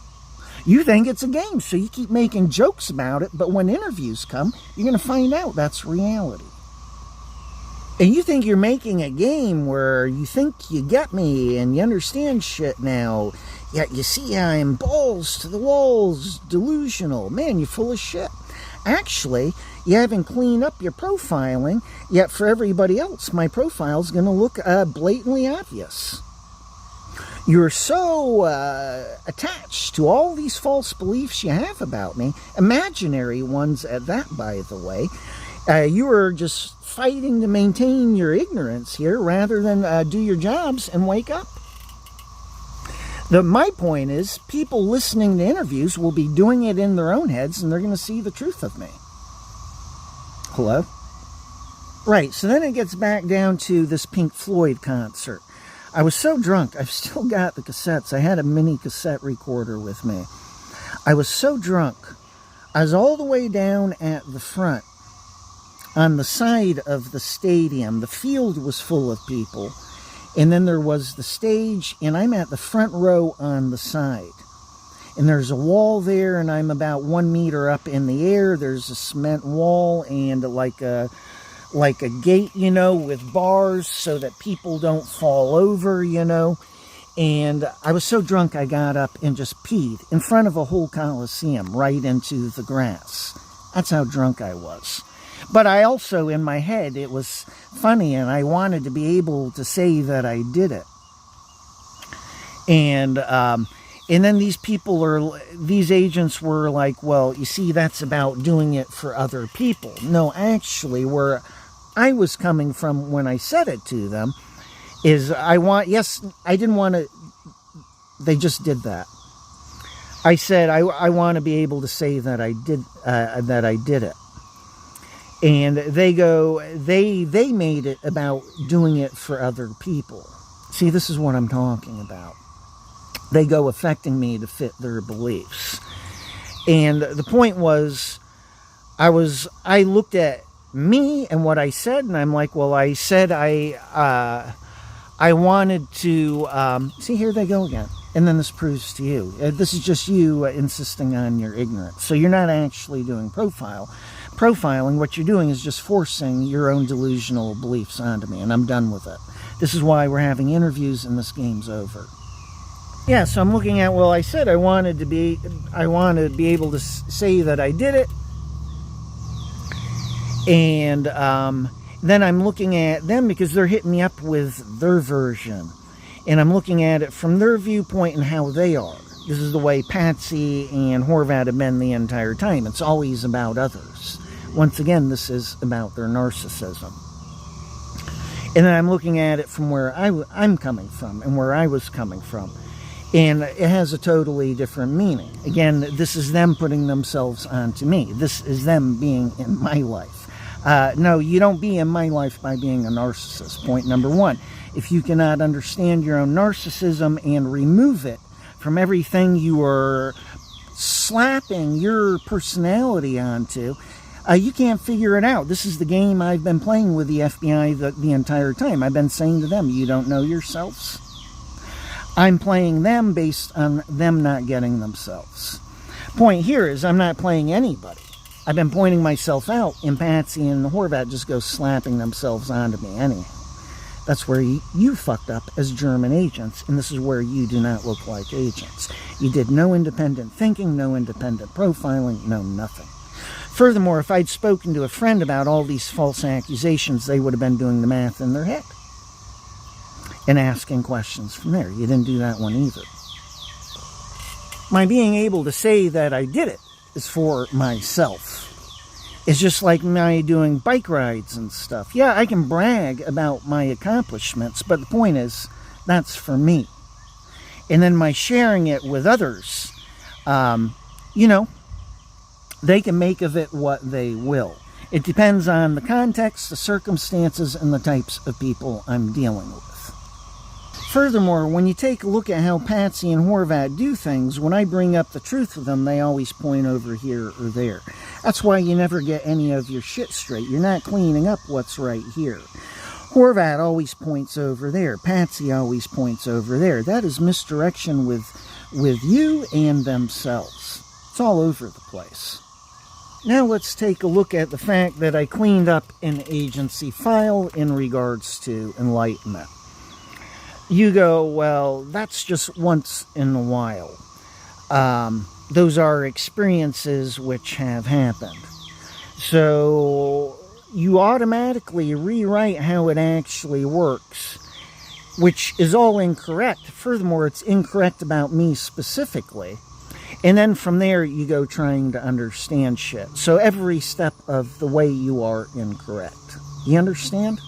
[SPEAKER 1] You think it's a game, so you keep making jokes about it, but when interviews come, you're going to find out that's reality. And you think you're making a game where you think you get me and you understand shit now, yet you see I'm balls to the walls, delusional. Man, you're full of shit. Actually, you haven't cleaned up your profiling, yet for everybody else, my profile's going to look blatantly obvious. You're so attached to all these false beliefs you have about me, imaginary ones at that, by the way. You are just fighting to maintain your ignorance here rather than do your jobs and wake up. My point is, people listening to interviews will be doing it in their own heads, and they're going to see the truth of me. Hello? Right, so then it gets back down to this Pink Floyd concert. I was so drunk. I've still got the cassettes. I had a mini cassette recorder with me. I was so drunk. I was all the way down at the front, on the side of the stadium. The field was full of people. And then there was the stage, and I'm at the front row on the side. And there's a wall there, and I'm about 1 meter up in the air. There's a cement wall and like a gate, with bars so that people don't fall over, And I was so drunk I got up and just peed in front of a whole coliseum right into the grass. That's how drunk I was. But I also, in my head, it was funny, and I wanted to be able to say that I did it. And then these agents were like, well, you see, that's about doing it for other people. No, actually, where I was coming from when I said it to them is I didn't want to, they just did that. I said, I want to be able to say that I did it. And they made it about doing it for other people. See, this is what I'm talking about. They go affecting me to fit their beliefs. And the point was, I looked at me and what I said, and I'm like, well, I said I wanted to, see, here they go again. And then this proves to you. This is just you insisting on your ignorance. So you're not actually doing profiling. What you're doing is just forcing your own delusional beliefs onto me, and I'm done with it. This is why we're having interviews, and this game's over. Yeah, so I'm looking at, well, I said I want to be able to say that I did it. And then I'm looking at them because they're hitting me up with their version. And I'm looking at it from their viewpoint and how they are. This is the way Patsy and Horvat have been the entire time. It's always about others. Once again, this is about their narcissism. And then I'm looking at it from where I'm coming from and where I was coming from. And it has a totally different meaning. Again, this is them putting themselves onto me. This is them being in my life. No, you don't be in my life by being a narcissist. Point number one. If you cannot understand your own narcissism and remove it from everything you are slapping your personality onto, you can't figure it out. This is the game I've been playing with the FBI the entire time. I've been saying to them, you don't know yourselves. I'm playing them based on them not getting themselves. Point here is I'm not playing anybody. I've been pointing myself out, and Patsy and Horvat just go slapping themselves onto me anyhow. That's where you fucked up as German agents, and this is where you do not look like agents. You did no independent thinking, no independent profiling, no nothing. Furthermore, if I'd spoken to a friend about all these false accusations, they would have been doing the math in their head and asking questions from there. You didn't do that one either. My being able to say that I did it is for myself. It's just like my doing bike rides and stuff. Yeah, I can brag about my accomplishments, but the point is, that's for me. And then my sharing it with others, they can make of it what they will. It depends on the context, the circumstances, and the types of people I'm dealing with. Furthermore, when you take a look at how Patsy and Horvat do things, when I bring up the truth with them, they always point over here or there. That's why you never get any of your shit straight. You're not cleaning up what's right here. Horvat always points over there. Patsy always points over there. That is misdirection with you and themselves. It's all over the place. Now let's take a look at the fact that I cleaned up an agency file in regards to Enlightenment. You go, well, that's just once in a while. Those are experiences which have happened. So you automatically rewrite how it actually works, which is all incorrect. Furthermore, it's incorrect about me specifically. And then from there, you go trying to understand shit. So every step of the way you are incorrect. You understand?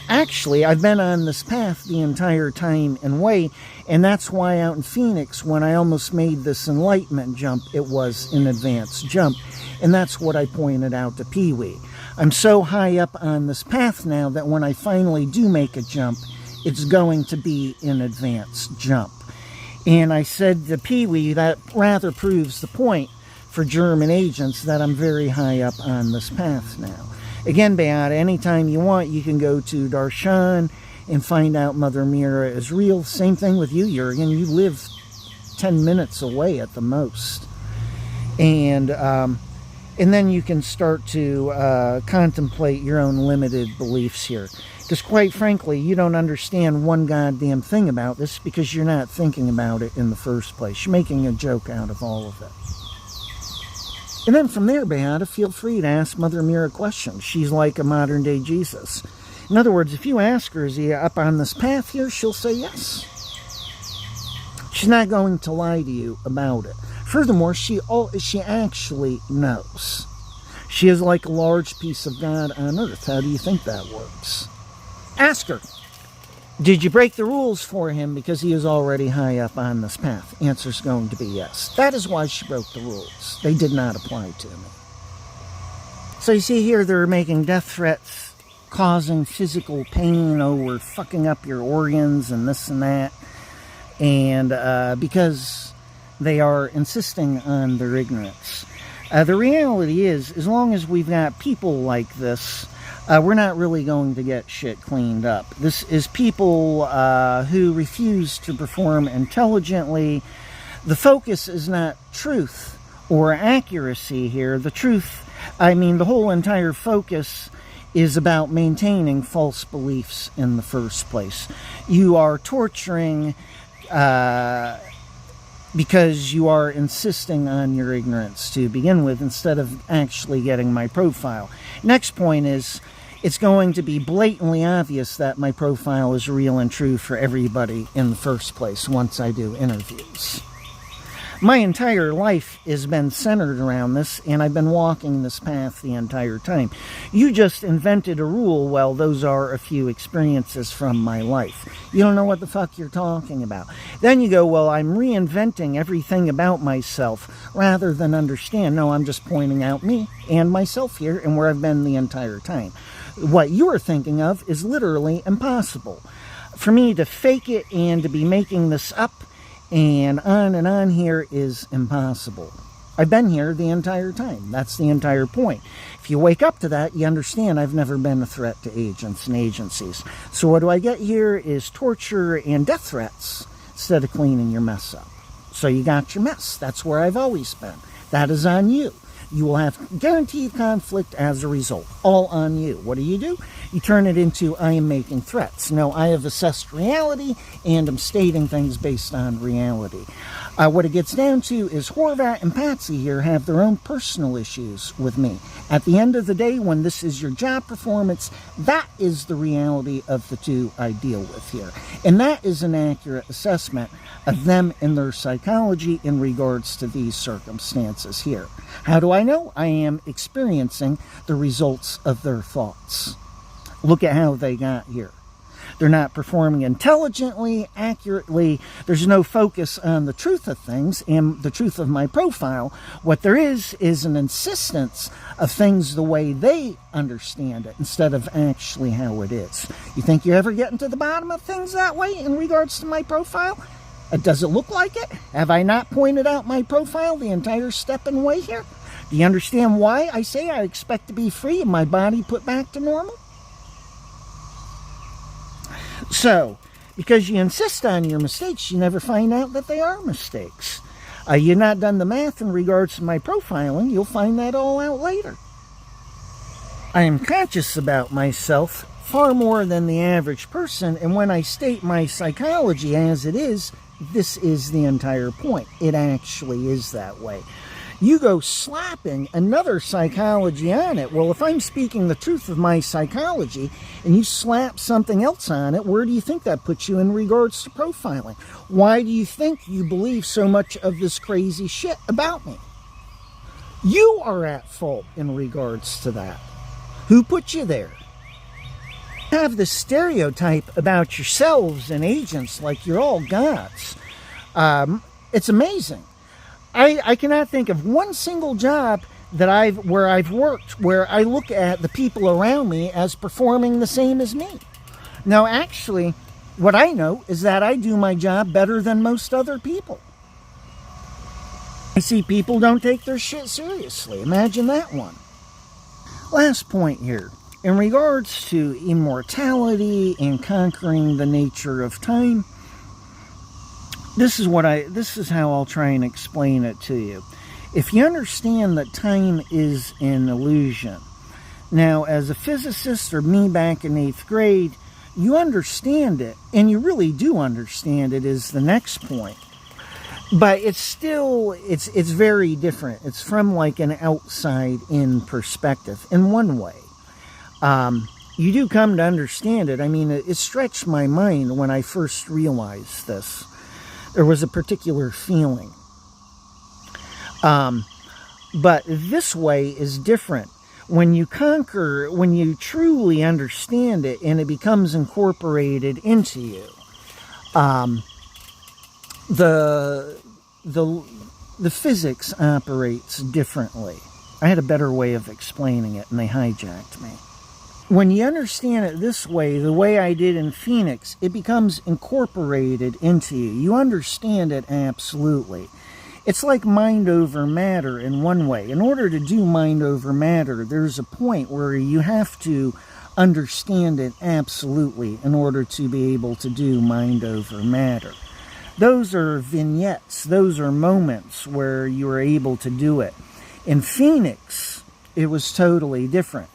[SPEAKER 1] Actually, I've been on this path the entire time and way, and that's why out in Phoenix, when I almost made this enlightenment jump, it was an advanced jump. And that's what I pointed out to Pee-wee. I'm so high up on this path now that when I finally do make a jump, it's going to be an advanced jump. And I said to Pee-wee, that rather proves the point for German agents that I'm very high up on this path now. Again, Beata, anytime you want, you can go to Darshan and find out Mother Mira is real. Same thing with you, Jurgen. You live 10 minutes away at the most. And then you can start to contemplate your own limited beliefs here. Because quite frankly, you don't understand one goddamn thing about this because you're not thinking about it in the first place. You're making a joke out of all of it. And then from there, Beata, feel free to ask Mother Mira questions. She's like a modern-day Jesus. In other words, if you ask her, is he up on this path here, she'll say yes. She's not going to lie to you about it. Furthermore, she actually knows. She is like a large piece of God on earth. How do you think that works? Ask her. Did you break the rules for him because he is already high up on this path? Answer's going to be yes. That is why she broke the rules. They did not apply to me. So you see here, they're making death threats, causing physical pain, we're fucking up your organs and this and that. And because they are insisting on their ignorance. The reality is, as long as we've got people like this, we're not really going to get shit cleaned up. This is people who refuse to perform intelligently. The focus is not truth or accuracy here. The whole entire focus is about maintaining false beliefs in the first place. You are torturing because you are insisting on your ignorance to begin with instead of actually getting my profile. Next point is, it's going to be blatantly obvious that my profile is real and true for everybody in the first place once I do interviews. My entire life has been centered around this, and I've been walking this path the entire time. You just invented a rule. Well, those are a few experiences from my life. You don't know what the fuck you're talking about. Then you go, well, I'm reinventing everything about myself rather than understand. No, I'm just pointing out me and myself here and where I've been the entire time. What you're thinking of is literally impossible. For me to fake it and to be making this up and on here is impossible. I've been here the entire time. That's the entire point. If you wake up to that, you understand I've never been a threat to agents and agencies. So what do I get here is torture and death threats instead of cleaning your mess up. So you got your mess. That's where I've always been. That is on you. You will have guaranteed conflict as a result. All on you. What do? You turn it into, I am making threats. No, I have assessed reality and I'm stating things based on reality. What it gets down to is Horvat and Patsy here have their own personal issues with me. At the end of the day, when this is your job performance, that is the reality of the two I deal with here. And that is an accurate assessment of them and their psychology in regards to these circumstances here. How do I know? I am experiencing the results of their thoughts. Look at how they got here. They're not performing intelligently, accurately. There's no focus on the truth of things and the truth of my profile. What there is an insistence of things the way they understand it instead of actually how it is. You think you're ever getting to the bottom of things that way in regards to my profile? Does it look like it? Have I not pointed out my profile the entire step and way here? Do you understand why I say I expect to be free and my body put back to normal? So, because you insist on your mistakes, you never find out that they are mistakes. You've not done the math in regards to my profiling. You'll find that all out later. I am conscious about myself far more than the average person, and when I state my psychology as it is, this is the entire point. It actually is that way. You go slapping another psychology on it. Well, if I'm speaking the truth of my psychology and you slap something else on it, where do you think that puts you in regards to profiling? Why do you think you believe so much of this crazy shit about me? You are at fault in regards to that. Who put you there? have this stereotype about yourselves and agents like you're all gods. It's amazing. I cannot think of one single job that where I've worked where I look at the people around me as performing the same as me. Now, actually, what I know is that I do my job better than most other people. I see people don't take their shit seriously. Imagine that one. Last point here. In regards to immortality and conquering the nature of time, this is how I'll try and explain it to you. If you understand that time is an illusion, now as a physicist, or me back in 8th grade, you understand it, and you really do understand it, is the next point. But it's still, it's very different. It's from like an outside-in perspective in one way. You do come to understand it. I mean, it stretched my mind when I first realized this. There was a particular feeling. But this way is different. When you conquer, when you truly understand it and it becomes incorporated into you, the physics operates differently. I had a better way of explaining it, and they hijacked me. When you understand it this way, the way I did in Phoenix, it becomes incorporated into you. You understand it absolutely. It's like mind over matter in one way. In order to do mind over matter, there's a point where you have to understand it absolutely in order to be able to do mind over matter. Those are vignettes. Those are moments where you are able to do it. In Phoenix, it was totally different.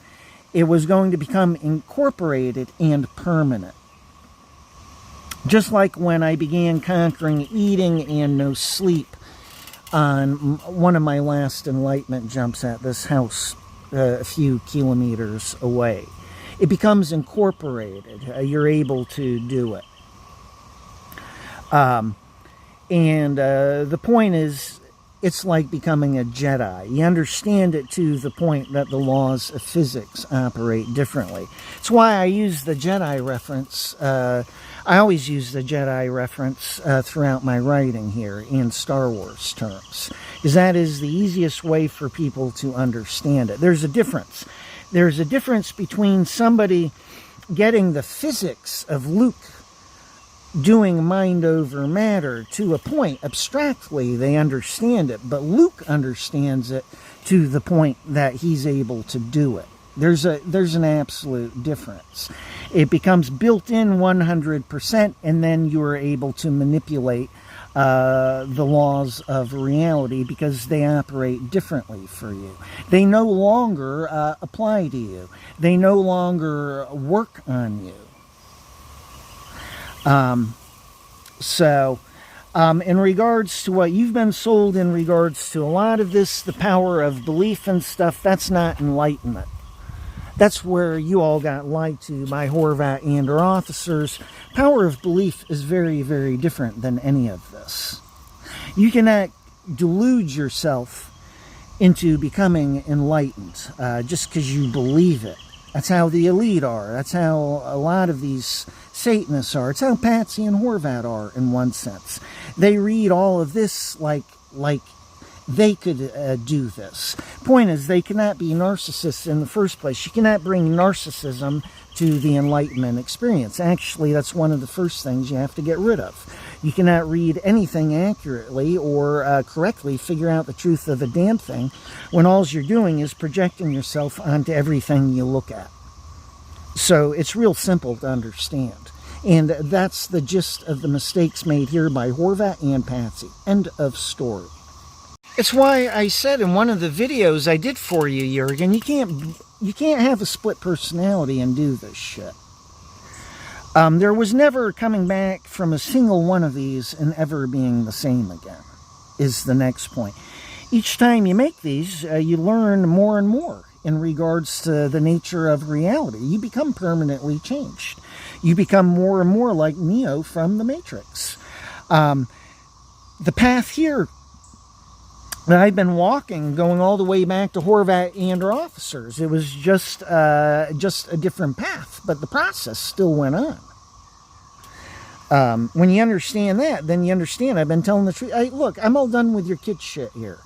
[SPEAKER 1] It was going to become incorporated and permanent. Just like when I began conquering eating and no sleep on one of my last Enlightenment jumps at this house a few kilometers away. It becomes incorporated. You're able to do it. The point is, it's like becoming a Jedi. You understand it to the point that the laws of physics operate differently. It's why I use the Jedi reference. I always use the Jedi reference throughout my writing here in Star Wars terms, because that is the easiest way for people to understand it. There's a difference. There's a difference between somebody getting the physics of Luke doing mind over matter to a point. Abstractly, they understand it, but Luke understands it to the point that he's able to do it. There's an absolute difference. It becomes built in 100%, and then you are able to manipulate the laws of reality because they operate differently for you. They no longer apply to you. They no longer work on you. In regards to what you've been sold in regards to a lot of this, the power of belief and stuff, that's not enlightenment. That's where you all got lied to by Horvat and her officers. Power of belief is very, very different than any of this. You cannot delude yourself into becoming enlightened just because you believe it. That's how the elite are. That's how a lot of these Satanists are. It's how Patsy and Horvat are in one sense. They read all of this like they could do this. Point is, they cannot be narcissists in the first place. You cannot bring narcissism to the Enlightenment experience. Actually, that's one of the first things you have to get rid of. You cannot read anything accurately or correctly figure out the truth of a damn thing when all you're doing is projecting yourself onto everything you look at. So it's real simple to understand. And that's the gist of the mistakes made here by Horvat and Patsy. End of story. It's why I said in one of the videos I did for you, Jurgen, you can't have a split personality and do this shit. There was never coming back from a single one of these and ever being the same again, is the next point. Each time you make these, you learn more and more in regards to the nature of reality. You become permanently changed. You become more and more like Neo from the Matrix. The path here I've been walking, going all the way back to Horvat and her officers. It was just a different path, but the process still went on. When you understand that, then you understand I've been telling the truth. Look, I'm all done with your kid shit here.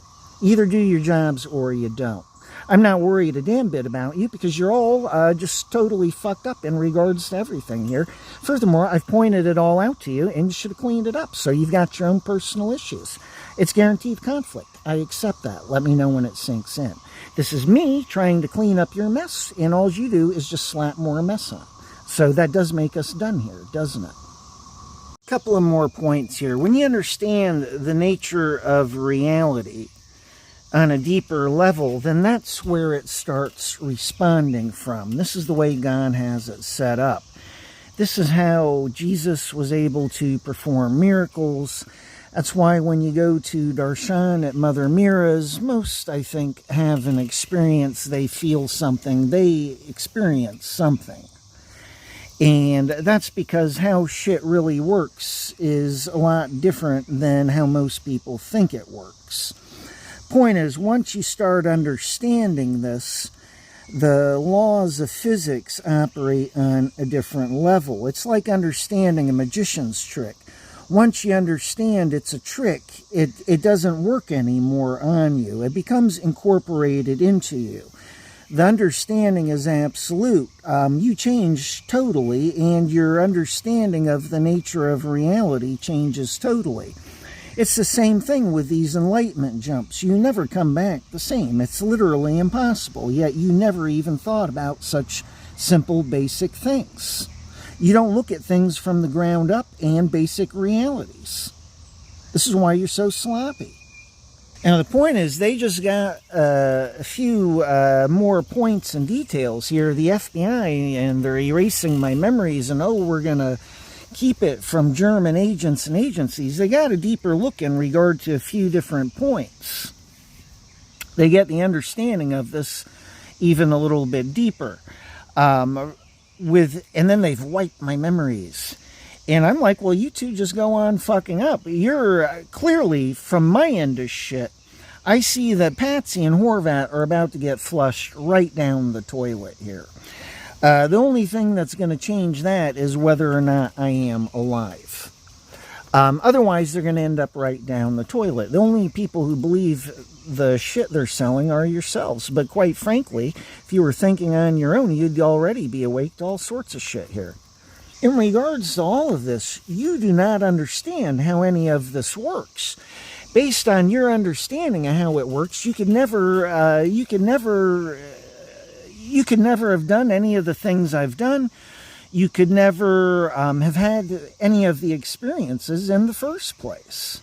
[SPEAKER 1] Either do your jobs or you don't. I'm not worried a damn bit about you because you're all just totally fucked up in regards to everything here. Furthermore, I've pointed it all out to you and you should have cleaned it up. So you've got your own personal issues. It's guaranteed conflict. I accept that. Let me know when it sinks in. This is me trying to clean up your mess, and all you do is just slap more mess on. So that does make us done here, doesn't it? A couple of more points here. When you understand the nature of reality on a deeper level, then that's where it starts responding from. This is the way God has it set up. This is how Jesus was able to perform miracles. That's why when you go to Darshan at Mother Mira's, most, I think, have an experience. They feel something. They experience something. And that's because how shit really works is a lot different than how most people think it works. Point is, once you start understanding this, the laws of physics operate on a different level. It's like understanding a magician's trick. Once you understand it's a trick, it doesn't work anymore on you. It becomes incorporated into you. The understanding is absolute. You change totally, and your understanding of the nature of reality changes totally. It's the same thing with these enlightenment jumps. You never come back the same. It's literally impossible, yet you never even thought about such simple, basic things. You don't look at things from the ground up and basic realities. This is why you're so sloppy. Now, the point is, they just got a few more points and details here. The FBI, and they're erasing my memories, and we're going to keep it from German agents and agencies. They got a deeper look in regard to a few different points. They get the understanding of this even a little bit deeper. And then they've wiped my memories. And I'm like, well, you two just go on fucking up. You're clearly, from my end of shit, I see that Patsy and Horvat are about to get flushed right down the toilet here. The only thing that's going to change that is whether or not I am alive. Otherwise, they're going to end up right down the toilet. The only people who believe the shit they're selling are yourselves. But quite frankly, if you were thinking on your own, you'd already be awake to all sorts of shit here. In regards to all of this, you do not understand how any of this works. Based on your understanding of how it works, you could never have done any of the things I've done. You could never have had any of the experiences in the first place.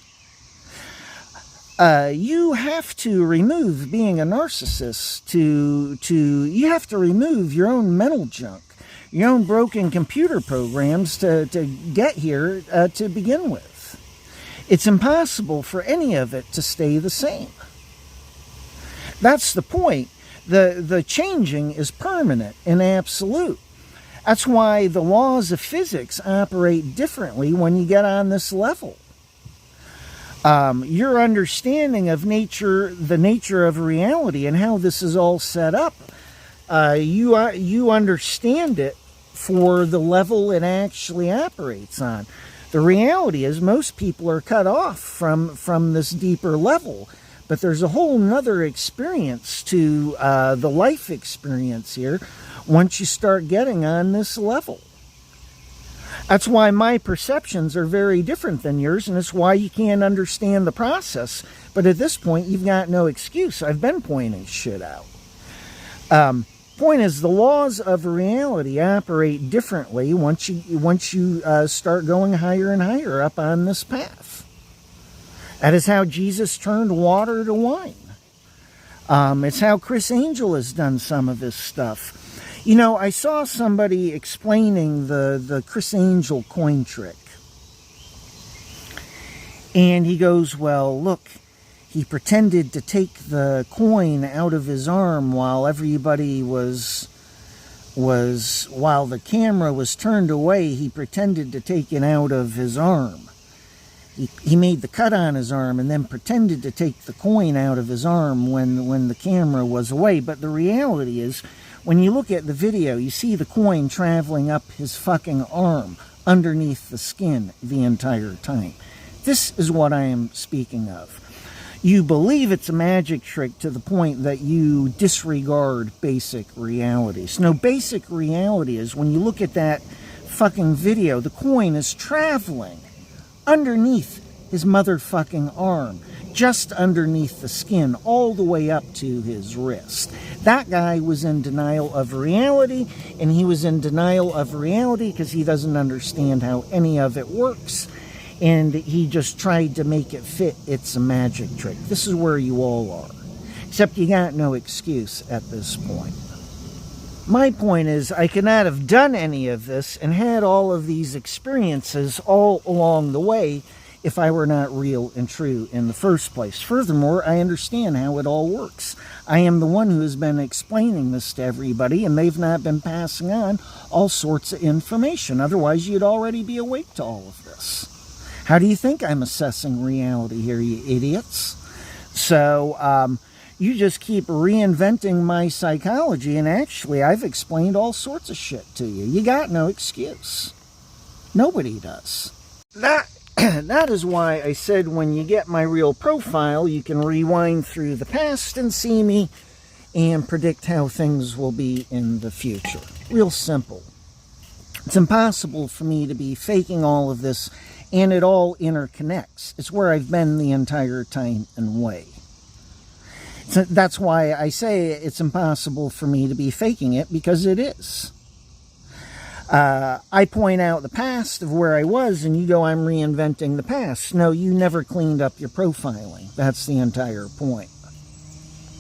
[SPEAKER 1] You have to remove being a narcissist you have to remove your own mental junk, your own broken computer programs to get here to begin with. It's impossible for any of it to stay the same. That's the point. The changing is permanent and absolute. That's why the laws of physics operate differently when you get on this level. Your understanding of the nature of reality and how this is all set up, you understand it for the level it actually operates on. The reality is most people are cut off from this deeper level, but there's a whole nother experience to the life experience here once you start getting on this level. That's why my perceptions are very different than yours, and it's why you can't understand the process. But at this point, you've got no excuse. I've been pointing shit out. Point is, the laws of reality operate differently once you start going higher and higher up on this path. That is how Jesus turned water to wine. It's how Chris Angel has done some of this stuff. You know, I saw somebody explaining the Chris Angel coin trick. And he goes, well, look, he pretended to take the coin out of his arm while everybody while the camera was turned away, he pretended to take it out of his arm. He made the cut on his arm and then pretended to take the coin out of his arm when the camera was away. But the reality is, when you look at the video, you see the coin traveling up his fucking arm underneath the skin the entire time. This is what I am speaking of. You believe it's a magic trick to the point that you disregard basic realities. No, basic reality is when you look at that fucking video, the coin is traveling underneath his motherfucking arm, just underneath the skin, all the way up to his wrist. That guy was in denial of reality, and he was in denial of reality because he doesn't understand how any of it works, and he just tried to make it fit. It's a magic trick. This is where you all are. Except you got no excuse at this point. My point is, I could not have done any of this and had all of these experiences all along the way if I were not real and true in the first place. Furthermore, I understand how it all works. I am the one who has been explaining this to everybody, and they've not been passing on all sorts of information. Otherwise, you'd already be awake to all of this. How do you think I'm assessing reality here, you idiots? So, you just keep reinventing my psychology, and actually, I've explained all sorts of shit to you. You got no excuse. Nobody does. That is why I said when you get my real profile, you can rewind through the past and see me and predict how things will be in the future. Real simple. It's impossible for me to be faking all of this, and it all interconnects. It's where I've been the entire time and way. So that's why I say it's impossible for me to be faking it, because it is. I point out the past of where I was, and you go, I'm reinventing the past. No, you never cleaned up your profiling. That's the entire point.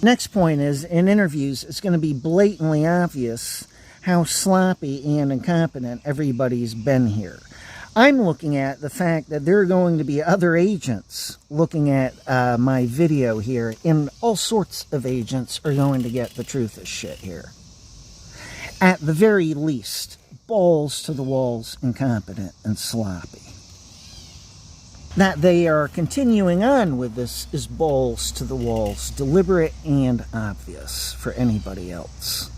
[SPEAKER 1] Next point is, in interviews, it's going to be blatantly obvious how sloppy and incompetent everybody's been here. I'm looking at the fact that there are going to be other agents looking at my video here, and all sorts of agents are going to get the truth of shit here. At the very least, balls to the walls, incompetent and sloppy. That they are continuing on with this is balls to the walls, deliberate and obvious for anybody else.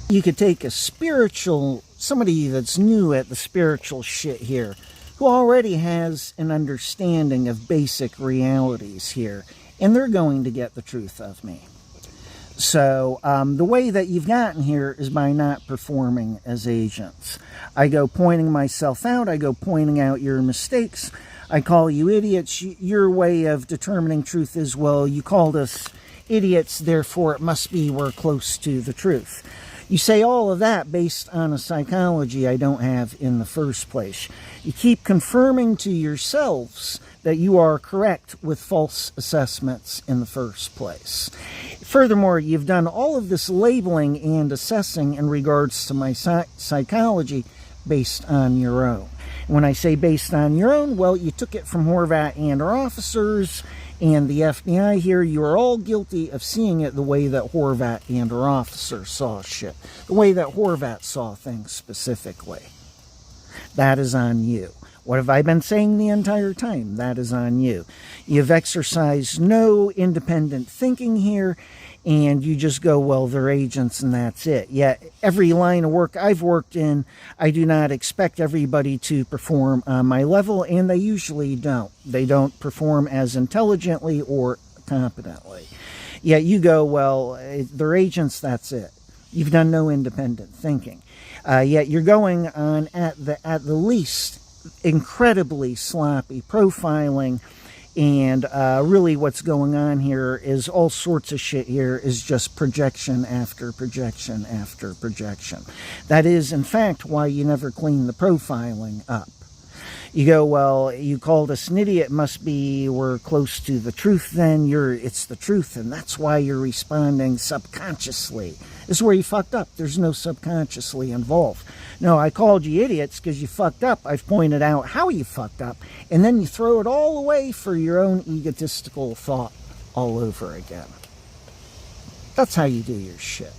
[SPEAKER 1] You could take a somebody that's new at the spiritual shit here, who already has an understanding of basic realities here, and they're going to get the truth of me. So, the way that you've gotten here is by not performing as agents. I go pointing myself out, I go pointing out your mistakes, I call you idiots. Your way of determining truth is, well, you called us idiots, therefore it must be we're close to the truth. You say all of that based on a psychology I don't have in the first place. You keep confirming to yourselves that you are correct with false assessments in the first place. Furthermore, you've done all of this labeling and assessing in regards to my psychology based on your own. When I say based on your own, well, you took it from Horvat and our officers and the FBI here. You are all guilty of seeing it the way that Horvat and our officers saw shit. The way that Horvat saw things specifically. That is on you. What have I been saying the entire time? That is on you. You've exercised no independent thinking here, and you just go, well, they're agents and that's it. Yet every line of work I've worked in, I do not expect everybody to perform on my level, and they usually don't. They don't perform as intelligently or competently. Yet you go, well, they're agents, that's it. You've done no independent thinking. Yet you're going on at the least incredibly sloppy profiling, and really what's going on here is all sorts of shit here is just projection after projection after projection. That is, in fact, why you never clean the profiling up. You go, well, you called us an idiot, must be we're close to the truth then, it's the truth, and that's why you're responding subconsciously. This is where you fucked up. There's no subconsciously involved. No, I called you idiots because you fucked up. I've pointed out how you fucked up, and then you throw it all away for your own egotistical thought all over again. That's how you do your shit.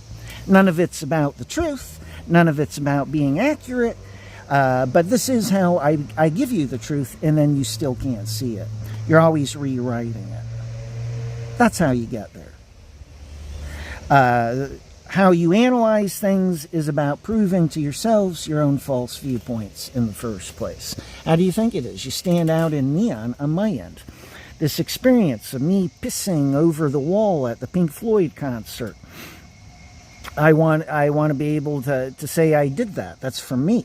[SPEAKER 1] None of it's about the truth. None of it's about being accurate. But this is how I give you the truth, and then you still can't see it. You're always rewriting it. That's how you get there. How you analyze things is about proving to yourselves your own false viewpoints in the first place. How do you think it is? You stand out in neon on my end. This experience of me pissing over the wall at the Pink Floyd concert, I want to be able to say I did that. That's for me.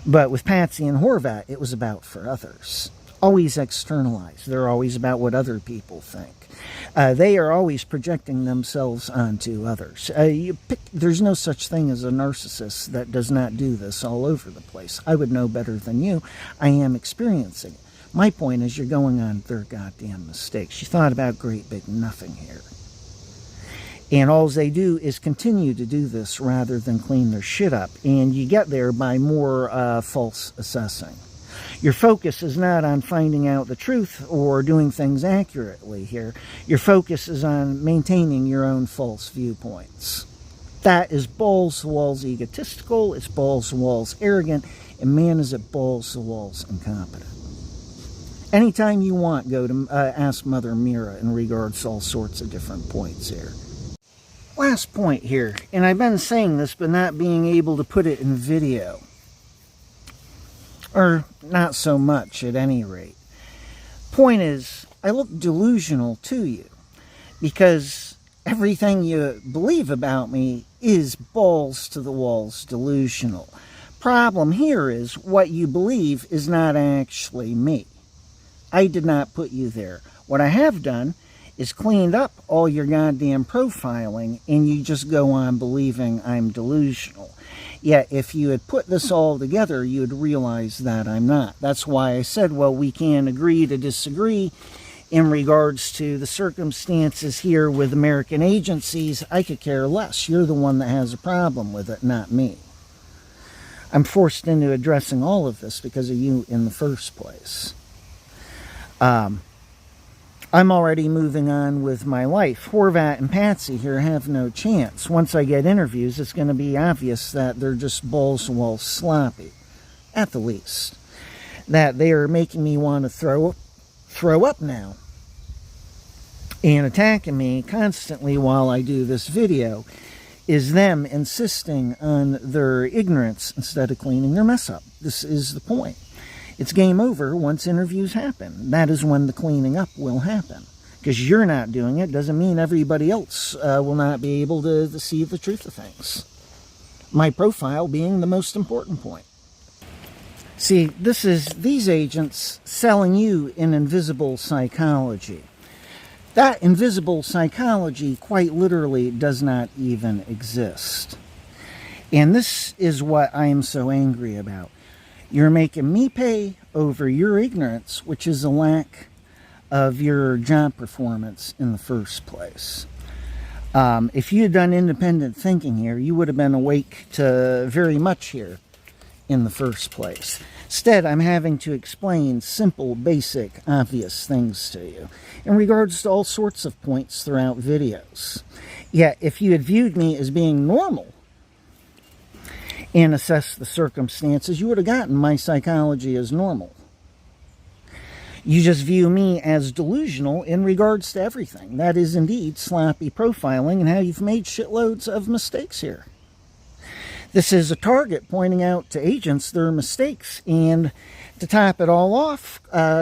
[SPEAKER 1] But with Patsy and Horvat, it was about for others. Always externalized. They're always about what other people think. They are always projecting themselves onto others. There's no such thing as a narcissist that does not do this all over the place. I would know better than you. I am experiencing it. My point is you're going on their goddamn mistakes. You thought about great big nothing here. And all they do is continue to do this rather than clean their shit up. And you get there by more false assessing. Your focus is not on finding out the truth or doing things accurately here. Your focus is on maintaining your own false viewpoints. That is balls-to-walls egotistical, it's balls-to-walls arrogant, and man is it balls-to-walls incompetent. Anytime you want, go to ask Mother Mira in regards to all sorts of different points here. Last point here, and I've been saying this but not being able to put it in video. Or not so much at any rate. Point is, I look delusional to you because everything you believe about me is balls to the walls delusional. Problem here is what you believe is not actually me. I did not put you there. What I have done is cleaned up all your goddamn profiling and you just go on believing I'm delusional. Yet if you had put this all together, you'd realize that I'm not. That's why I said, well, we can agree to disagree in regards to the circumstances here with American agencies. I could care less. You're the one that has a problem with it, not me. I'm forced into addressing all of this because of you in the first place. I'm already moving on with my life. Horvat and Patsy here have no chance. Once I get interviews, it's going to be obvious that they're just balls-to-walls sloppy, at the least. That they are making me want to throw up now. And attacking me constantly while I do this video is them insisting on their ignorance instead of cleaning their mess up. This is the point. It's game over once interviews happen. That is when the cleaning up will happen. Because you're not doing it doesn't mean everybody else will not be able to see the truth of things. My profile being the most important point. See, this is these agents selling you an invisible psychology. That invisible psychology quite literally does not even exist. And this is what I am so angry about. You're making me pay over your ignorance, which is a lack of your job performance in the first place. If you had done independent thinking here, you would have been awake to very much here in the first place. Instead, I'm having to explain simple, basic, obvious things to you in regards to all sorts of points throughout videos. Yet, if you had viewed me as being normal, and assess the circumstances, you would have gotten my psychology as normal. You just view me as delusional in regards to everything. That is indeed sloppy profiling and how you've made shitloads of mistakes here. This is a target pointing out to agents their mistakes, and to top it all off,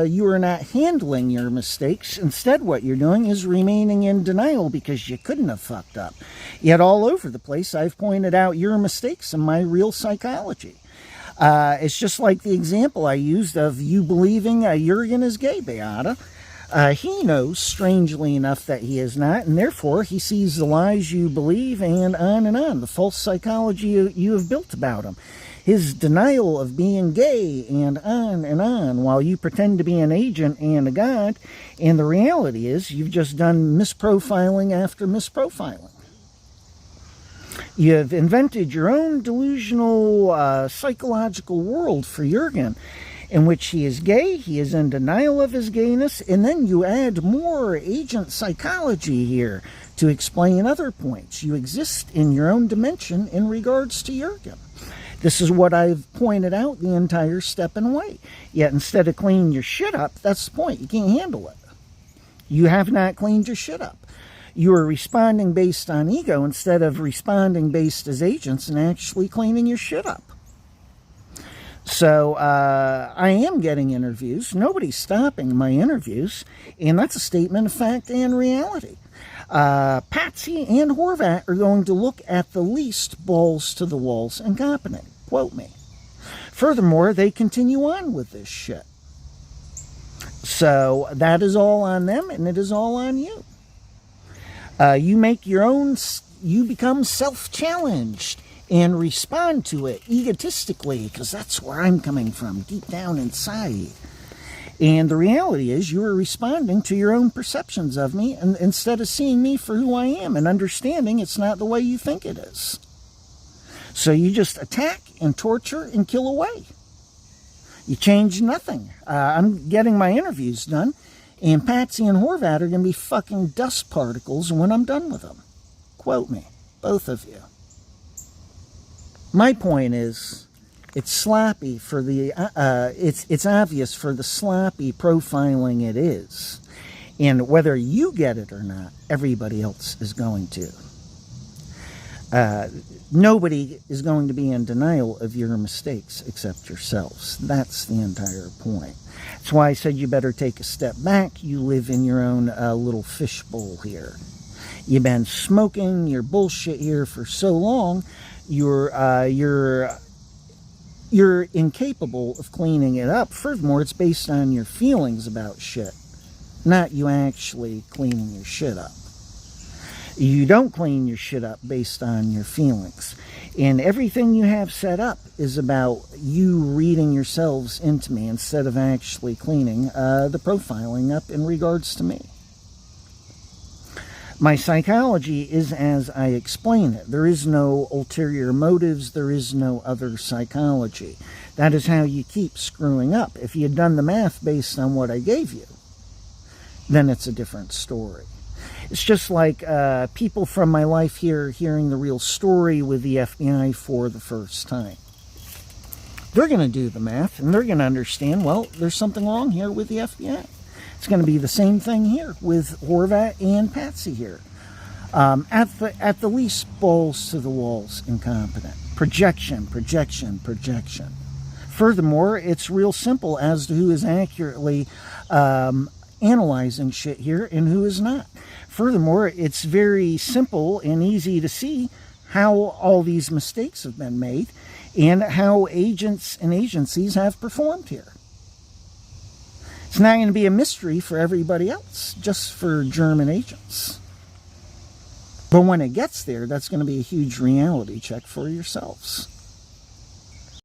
[SPEAKER 1] you are not handling your mistakes. Instead, what you're doing is remaining in denial because you couldn't have fucked up. Yet all over the place, I've pointed out your mistakes and my real psychology. It's just like the example I used of you believing Jurgen is gay, Beata. He knows, strangely enough, that he is not, and therefore he sees the lies you believe and on, the false psychology you have built about him. His denial of being gay and on, while you pretend to be an agent and a god, and the reality is you've just done misprofiling after misprofiling. You have invented your own delusional psychological world for Jurgen, in which he is gay, he is in denial of his gayness, and then you add more agent psychology here to explain other points. You exist in your own dimension in regards to Jurgen. This is what I've pointed out the entire stepping way. Yet instead of cleaning your shit up, that's the point. You can't handle it. You have not cleaned your shit up. You are responding based on ego instead of responding based as agents and actually cleaning your shit up. So I am getting interviews. Nobody's stopping my interviews. And that's a statement of fact and reality. Patsy and Horvat are going to look at the least balls to the walls incompetent. Quote me. Furthermore, they continue on with this shit. So that is all on them, and it is all on you. You make your own, you become self-challenged and respond to it egotistically, because that's where I'm coming from, deep down inside. And the reality is you are responding to your own perceptions of me, and instead of seeing me for who I am and understanding it's not the way you think it is. So you just attack and torture and kill away. You change nothing. I'm getting my interviews done, and Patsy and Horvat are going to be fucking dust particles when I'm done with them. Quote me, both of you. My point is, it's sloppy for the, it's obvious for the sloppy profiling it is. And whether you get it or not, everybody else is going to. Nobody is going to be in denial of your mistakes except yourselves. That's the entire point. That's why I said you better take a step back. You live in your own little fishbowl here. You've been smoking your bullshit here for so long, you're incapable of cleaning it up. Furthermore, it's based on your feelings about shit, not you actually cleaning your shit up. You don't clean your shit up based on your feelings. And everything you have set up is about you reading yourselves into me instead of actually cleaning the profiling up in regards to me. My psychology is as I explain it. There is no ulterior motives. There is no other psychology. That is how you keep screwing up. If you had done the math based on what I gave you, then it's a different story. It's just like people from my life here hearing the real story with the FBI for the first time. They're going to do the math, and they're going to understand, well, there's something wrong here with the FBI. It's going to be the same thing here with Horvat and Patsy here. At the least, balls to the walls, incompetent. Projection, projection, projection. Furthermore, it's real simple as to who is accurately analyzing shit here and who is not. Furthermore, it's very simple and easy to see how all these mistakes have been made and how agents and agencies have performed here. It's not going to be a mystery for everybody else, just for German agents. But when it gets there, that's going to be a huge reality check for yourselves.